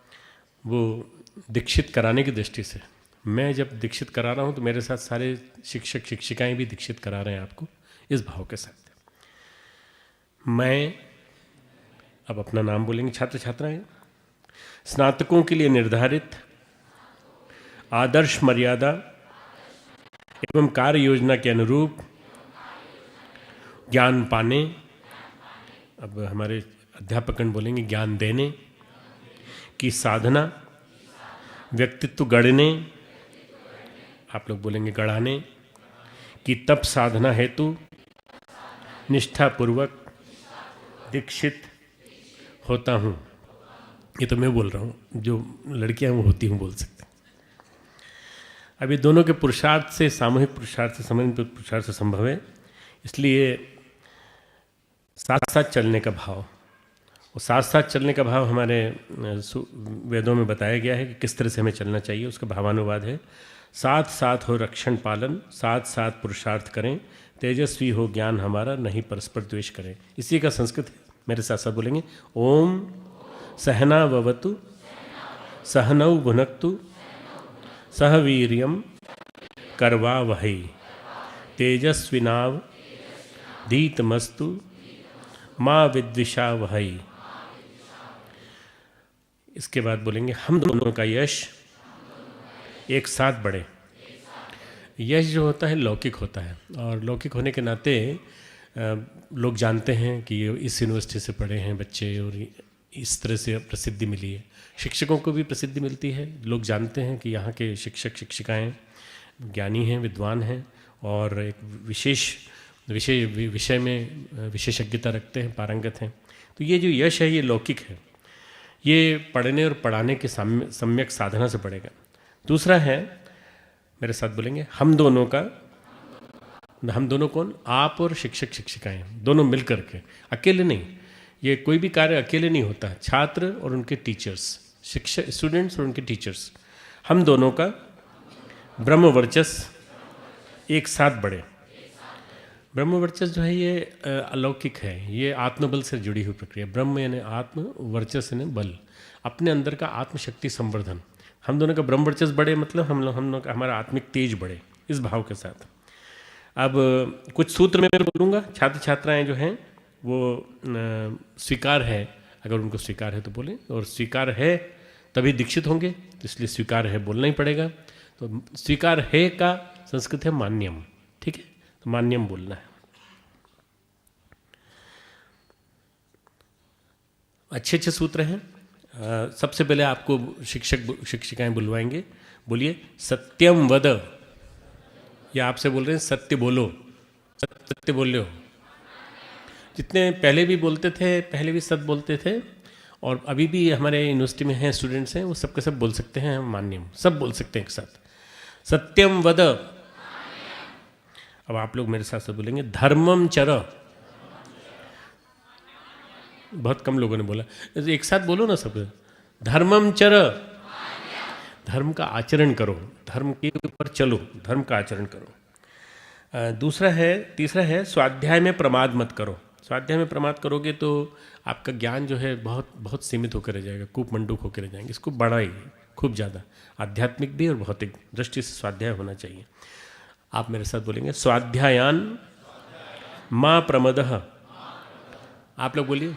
Speaker 1: वो दीक्षित कराने की दृष्टि से। मैं जब दीक्षित करा रहा हूँ तो मेरे साथ सारे शिक्षक शिक्षिकाएं भी दीक्षित करा रहे हैं आपको, इस भाव के साथ। मैं अब अपना नाम बोलेंगे छात्र छात्राएं। स्नातकों के लिए निर्धारित आदर्श मर्यादा एवं कार्य योजना के अनुरूप ज्ञान पाने, अब हमारे अध्यापकगण बोलेंगे ज्ञान देने की साधना, व्यक्तित्व गढ़ने, आप लोग बोलेंगे गढ़ाने की तप साधना हेतु निष्ठापूर्वक दीक्षित होता हूँ। ये तो मैं बोल रहा हूँ, जो लड़कियाँ वो होती हूँ बोल सकते। अब ये दोनों के पुरुषार्थ से, सामूहिक पुरुषार्थ से, समन्वित पुरुषार्थ से संभव है। इसलिए साथ साथ चलने का भाव, और साथ साथ चलने का भाव हमारे वेदों में बताया गया है कि किस तरह से हमें चलना चाहिए। उसका भावानुवाद है, साथ साथ हो रक्षण पालन, साथ साथ पुरुषार्थ करें, तेजस्वी हो ज्ञान हमारा, नहीं परस्पर द्वेष करें। इसी का संस्कृत मेरे साथ साथ बोलेंगे। ओम सहना ववतु सहनौ भुनक्तु सह वीर्यम करवावहै तेजस्विनाव धीतमस्तु माँ विद्विषावहै। इसके बाद बोलेंगे हम दोनों का यश एक साथ बढ़े। यश जो होता है लौकिक होता है, और लौकिक होने के नाते
Speaker 7: लोग जानते हैं कि ये इस यूनिवर्सिटी से पढ़े हैं बच्चे और इस तरह से प्रसिद्धि मिली है। शिक्षकों को भी प्रसिद्धि मिलती है, लोग जानते हैं कि यहाँ के शिक्षक शिक्षिकाएं ज्ञानी हैं, विद्वान हैं और एक विषय में विशेषज्ञता रखते हैं, पारंगत हैं। तो ये जो यश है ये लौकिक है, ये पढ़ने और पढ़ाने के सम्यक साधना से पड़ेगा। दूसरा है, मेरे साथ बोलेंगे, हम दोनों कौन? आप और शिक्षक शिक्षिकाएं दोनों मिल करके, अकेले नहीं। ये कोई भी कार्य अकेले नहीं होता, छात्र और उनके टीचर्स, शिक्षक स्टूडेंट्स और उनके टीचर्स, हम दोनों का ब्रह्म वर्चस्व एक साथ बढ़े। ब्रह्म वर्चस्व जो है ये अलौकिक है, ये आत्मबल से जुड़ी हुई प्रक्रिया। ब्रह्म यानी आत्म, वर्चस्व यानी बल, अपने अंदर का आत्मशक्ति संवर्धन। हम दोनों का ब्रह्म वर्चस्व बढ़े मतलब हम लोग का हमारा आत्मिक तेज बढ़े, इस भाव के साथ। अब कुछ सूत्र मैं बोलूँगा, छात्र छात्राएं जो हैं वो स्वीकार है, अगर उनको स्वीकार है तो बोलें, और स्वीकार है तभी दीक्षित होंगे, तो इसलिए स्वीकार है बोलना ही पड़ेगा। तो स्वीकार है का संस्कृत है मान्यम, ठीक है, तो मान्यम बोलना है। अच्छे अच्छे सूत्र हैं। सबसे पहले आपको शिक्षक शिक्षिकाएं बुलवाएंगे, बोलिए सत्यम वद, या आपसे बोल रहे हैं सत्य बोलो, सत्य बोल रहे हो। जितने पहले भी बोलते थे, पहले भी सत्य बोलते थे, और अभी भी हमारे यूनिवर्सिटी में हैं स्टूडेंट्स हैं, वो सबके सब बोल सकते हैं मान्यम, सब बोल सकते हैं एक साथ, सत्यम वद। अब आप लोग मेरे साथ साथ बोलेंगे धर्मम चर। बहुत कम लोगों ने बोला, एक साथ बोलो ना सब, धर्मम चर, धर्म का आचरण करो, धर्म के ऊपर चलो, धर्म का आचरण करो। तीसरा है स्वाध्याय में प्रमाद मत करो। स्वाध्याय में प्रमाद करोगे तो आपका ज्ञान जो है बहुत बहुत सीमित होकर रह जाएगा, कूप मंडूक होकर रह जाएंगे। इसको बढ़ाइए खूब ज़्यादा, आध्यात्मिक भी और भौतिक दृष्टि से स्वाध्याय होना चाहिए। आप मेरे साथ बोलेंगे स्वाध्यायान माँ प्रमदः। आप लोग बोलिए।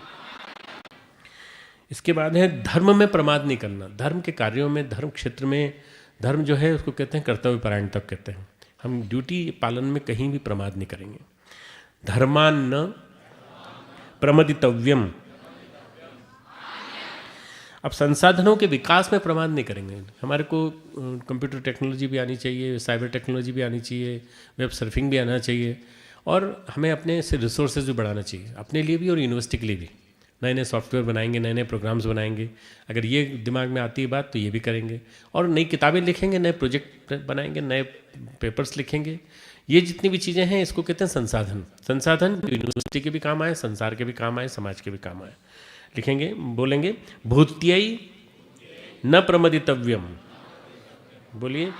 Speaker 7: इसके बाद है धर्म में प्रमाद नहीं करना। धर्म के कार्यों में, धर्म क्षेत्र में, धर्म जो है उसको कहते हैं कर्तव्य परायणता कहते हैं। हम ड्यूटी पालन में कहीं भी प्रमाद नहीं करेंगे। धर्मान्न प्रमदितव्यम। अब संसाधनों के विकास में प्रमाद नहीं करेंगे। हमारे को कंप्यूटर टेक्नोलॉजी भी आनी चाहिए, साइबर टेक्नोलॉजी भी आनी चाहिए, वेब सर्फिंग भी आना चाहिए, और हमें अपने से रिसोर्सेज भी बढ़ाना चाहिए, अपने लिए भी और यूनिवर्सिटी के लिए भी। नए नए सॉफ्टवेयर बनाएंगे, नए नए प्रोग्राम्स बनाएंगे। अगर ये दिमाग में आती है बात तो ये भी करेंगे, और नई किताबें लिखेंगे, नए प्रोजेक्ट बनाएंगे, नए पेपर्स लिखेंगे। ये जितनी भी चीज़ें हैं इसको कहते हैं संसाधन। संसाधन यूनिवर्सिटी के भी काम आए, संसार के भी काम आए, समाज के भी काम आए। लिखेंगे, बोलेंगे भूत्यई न प्रमदितव्यम। बोलिए।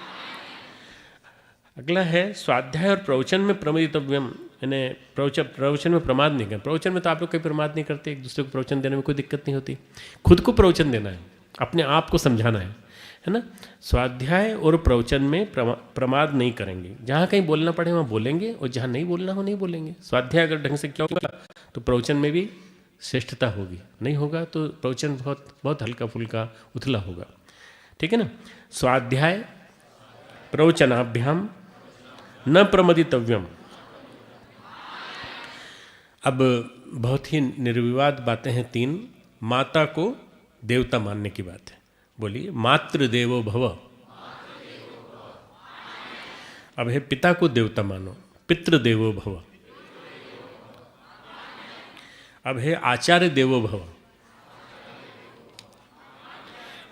Speaker 7: अगला है स्वाध्याय और प्रवचन में प्रमदितव्यम, यानी प्रवचन में प्रमाद नहीं करना। प्रवचन में तो आप लोग कोई प्रमाद नहीं करते, एक दूसरे को प्रवचन देने में कोई दिक्कत नहीं होती। खुद को प्रवचन देना है, अपने आप को समझाना है ना। स्वाध्याय और प्रवचन में प्रमाद नहीं करेंगे। जहाँ कहीं बोलना पड़े वहाँ बोलेंगे, और जहाँ नहीं बोलना हो नहीं बोलेंगे। स्वाध्याय अगर ढंग से क्यों होगा तो प्रवचन में भी श्रेष्ठता होगी, नहीं होगा तो प्रवचन बहुत बहुत हल्का फुल्का उथला होगा। ठीक है ना। स्वाध्याय प्रवचनाभ्याम न प्रमदितव्यम। अब बहुत ही निर्विवाद बातें हैं तीन। माता को देवता मानने की बात है। बोलिए मातृदेवो भव। अब है पिता को देवता मानो, पितृदेवो भव। अब है आचार्य देवो भव।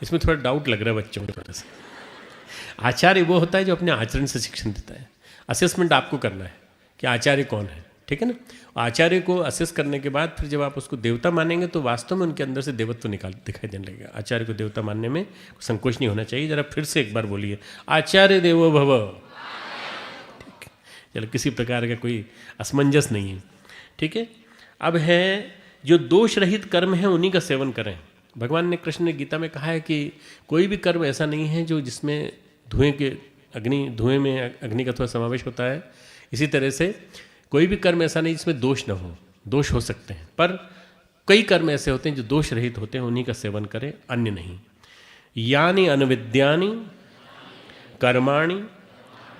Speaker 7: इसमें थोड़ा डाउट लग रहा है बच्चों की तरह से। आचार्य वो होता है जो अपने आचरण से शिक्षण देता है। असेसमेंट आपको करना है कि आचार्य कौन है, ठीक है ना। आचार्य को असेस करने के बाद फिर जब आप उसको देवता मानेंगे तो वास्तव में उनके अंदर से देवत्व दिखाई देने लगेगा। आचार्य को देवता मानने में संकोच नहीं होना चाहिए। जरा फिर से एक बार बोलिए, आचार्य देवो भव। ठीक है, चलो किसी प्रकार का कोई असमंजस नहीं है, ठीक है। अब है जो दोष रहित कर्म है उन्हीं का सेवन करें। भगवान ने, कृष्ण ने गीता में कहा है कि कोई भी कर्म ऐसा नहीं है जो जिसमें धुएं में अग्नि का थोड़ा समावेश होता है। इसी तरह से कोई भी कर्म ऐसा नहीं जिसमें दोष न हो। दोष हो सकते हैं, पर कई कर्म ऐसे होते हैं जो दोष रहित होते हैं, उन्हीं का सेवन करें, अन्य नहीं। यानि अनविद्यानि कर्माणि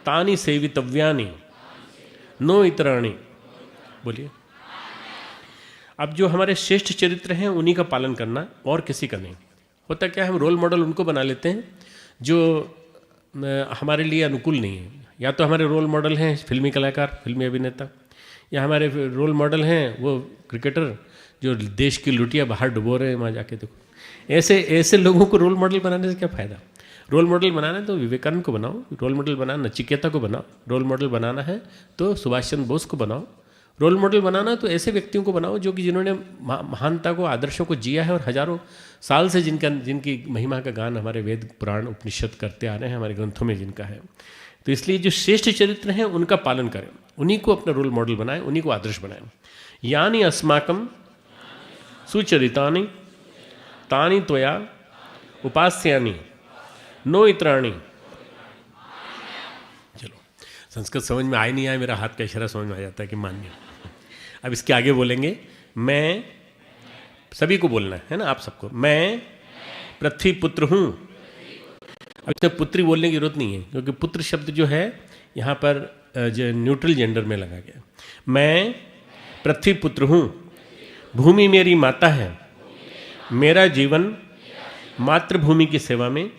Speaker 7: तानि सेवितव्यानि नो इतराणि बोलिए। अब जो हमारे श्रेष्ठ चरित्र हैं उन्हीं का पालन करना, और किसी का नहीं। होता क्या है, हम रोल मॉडल उनको बना लेते हैं जो हमारे लिए अनुकूल नहीं है। या तो हमारे रोल मॉडल हैं फिल्मी कलाकार, फिल्मी अभिनेता, या हमारे रोल मॉडल हैं वो क्रिकेटर जो देश की लुटिया बाहर डुबो रहे हैं, वहाँ जाके देखो। ऐसे लोगों को रोल मॉडल बनाने से क्या फ़ायदा। रोल मॉडल बनाना है तो विवेकानंद को बनाओ, रोल मॉडल बनाना नचिकेता को बनाओ, रोल मॉडल बनाना है तो सुभाष चंद्र बोस को बनाओ, रोल मॉडल बनाना तो ऐसे व्यक्तियों को बनाओ जो कि जिन्होंने महानता को, आदर्शों को जिया है और हजारों साल से जिनकी महिमा का गान हमारे वेद पुराण उपनिषद करते आ रहे हैं, हमारे ग्रंथों में जिनका है। तो इसलिए जो श्रेष्ठ चरित्र हैं उनका पालन करें, उन्हीं को अपना रोल मॉडल बनाएं, उन्हीं को आदर्श बनाएं। यानी अस्माकं सुचरितानि तानि त्वया उपास्यानि नो इत्राणि। चलो, संस्कृत समझ में आए नहीं आए, मेरा हाथ का इशारा समझ में आ जाता है कि मान्य। अब इसके आगे बोलेंगे, मैं, सभी को बोलना है ना, आप सबको, मैं पृथ्वी पुत्र हूँ। अब इसमें पुत्री बोलने की जरूरत नहीं है, क्योंकि पुत्र शब्द जो है यहाँ पर जो न्यूट्रल जेंडर में लगा गया। मैं पृथ्वी पुत्र हूँ, भूमि मेरी माता है, मेरा जीवन मातृभूमि की सेवा में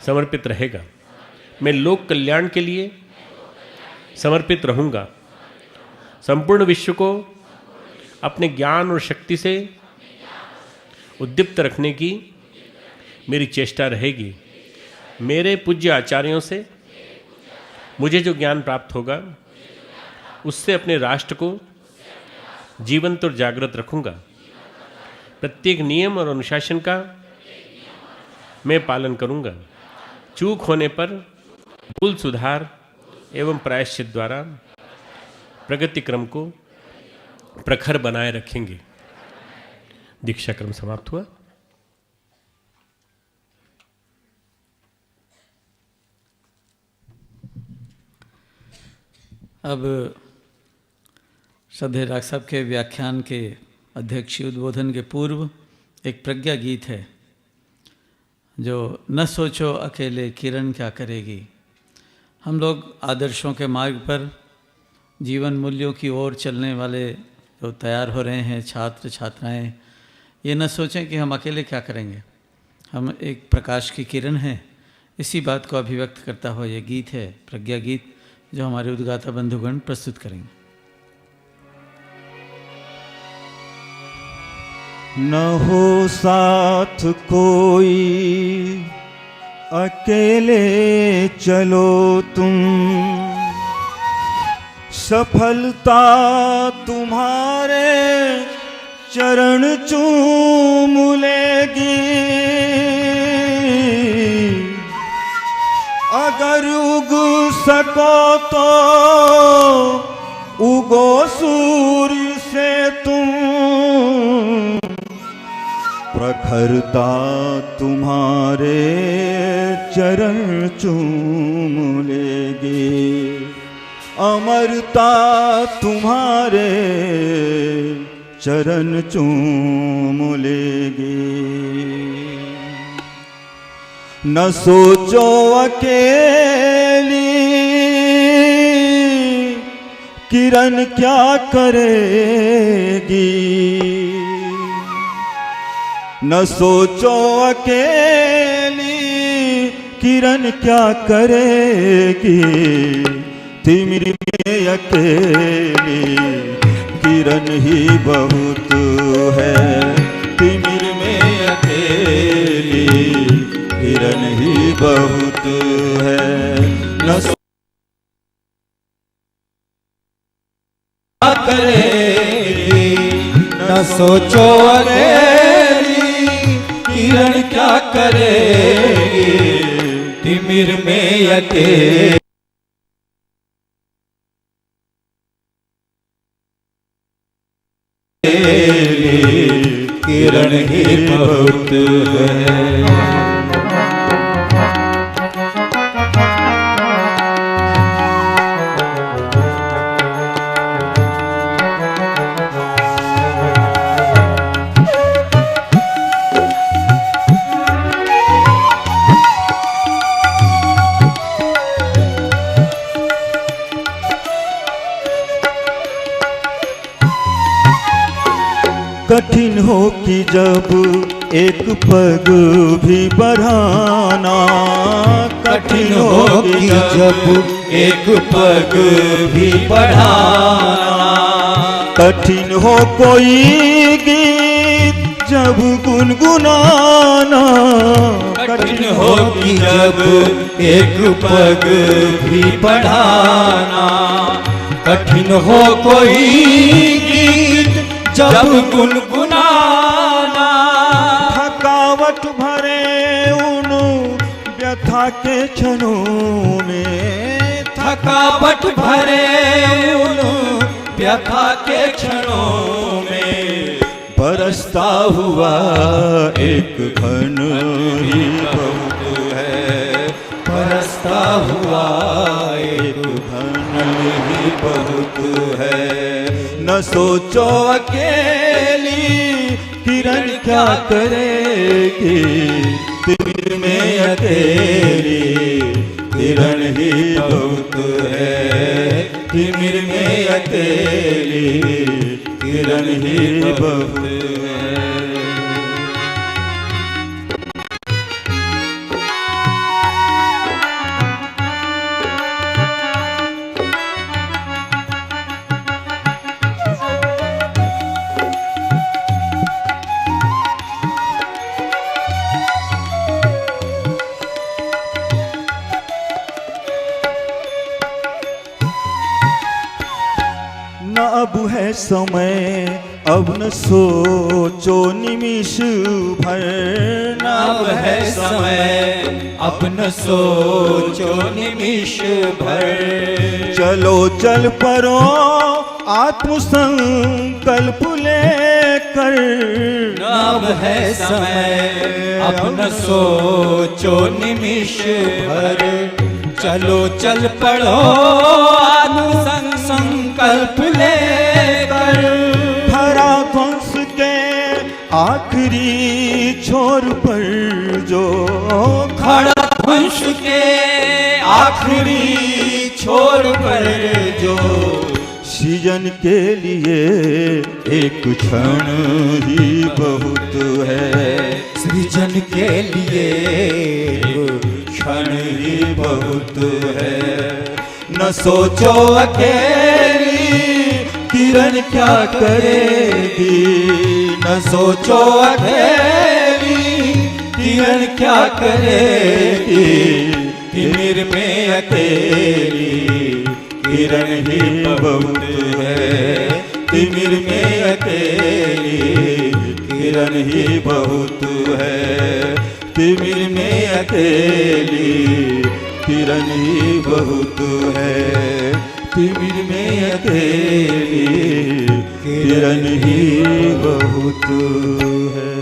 Speaker 7: समर्पित रहेगा। मैं लोक कल्याण के लिए समर्पित रहूँगा। संपूर्ण विश्व को अपने ज्ञान और शक्ति से उद्दीप्त रखने की मेरी चेष्टा रहेगी। मेरे पूज्य आचार्यों से मुझे जो ज्ञान प्राप्त होगा उससे अपने राष्ट्र को जीवंत और जागृत रखूँगा। प्रत्येक नियम और अनुशासन का मैं पालन करूँगा। चूक होने पर भूल सुधार एवं प्रायश्चित द्वारा प्रगति क्रम को प्रखर बनाए रखेंगे। दीक्षा क्रम समाप्त हुआ।
Speaker 2: अब श्रद्धेय डॉक्टर साहब के व्याख्यान के अध्यक्षीय उद्बोधन के पूर्व एक प्रज्ञा गीत है जो न सोचो अकेले किरण क्या करेगी। हम लोग आदर्शों के मार्ग पर जीवन मूल्यों की ओर चलने वाले जो तैयार हो रहे हैं छात्र छात्राएं, ये न सोचें कि हम अकेले क्या करेंगे, हम एक प्रकाश की किरण हैं। इसी बात को अभिव्यक्त करता हुआ ये गीत है, प्रज्ञा गीत, जो हमारे उद्गाता बंधुगण प्रस्तुत करेंगे।
Speaker 3: न हो साथ कोई अकेले चलो तुम, सफलता तुम्हारे चरण चूम लेगी। अगर उग सको तो उगो सूर्य से तुम, प्रखरता तुम्हारे चरण चूम लेगी। अमरता तुम्हारे चरण चूम लेगी। न सोचो अकेली किरण क्या करेगी। न सोचो अकेली किरण क्या करेगी। तिमिर में अकेली किरण ही बहुत है। तिमिर में अकेली किरण ही बहुत है। न करेगी, न सोचो अकेली किरण क्या करेगी। तिमिर में अकेली किरण ही बहुत है। कठिन हो कि जब एक पग भी बढ़ाना, कठिन हो कि जब एक पग भी बढ़ाना, कठिन हो कोई गीत जब गुनगुनाना, कठिन हो कि जब एक पग भी बढ़ाना, कठिन हो कोई गीत जब गुनगुनाना, थकावट भरे उन व्यथा के क्षणों में, थकावट भरे उन व्यथा के क्षणों में, बरसता हुआ एक घन ही बहुत है, बरसता हुआ एक घन ही बहुत है। न सोचो अकेली किरण क्या करेगी, तिमिर में अकेली किरण ही बहुत है, तिमिर में अकेली किरण ही बहुत है। न अब है समय, अब न सोचो निमिष भर, न अब है समय, अब न सोचो निमिष भर, चलो चल पड़ो आत्मसंकल्प लेकर, न अब है समय, अब न सोचो निमिष भर, चलो चल पड़ो आत्मसंकल्प लेकर, भरा ध्वंस के आखिरी छोर पर जो खड़ा, ध्वंस के आखिरी छोर पर जो सृजन के लिए एक क्षण ही बहुत है, सृजन के लिए क्षण ही बहुत है। न सोचो अकेली किरण क्या करेगी, न सोचो अकेली किरण क्या करेगी, तिमिर में अकेली किरण ही बहुत है, तिमिर में अकेली किरण ही बहुत है, तिमिर में अकेली किरण ही बहुत है, तिमिर में अकेली किरण ही बहुत है।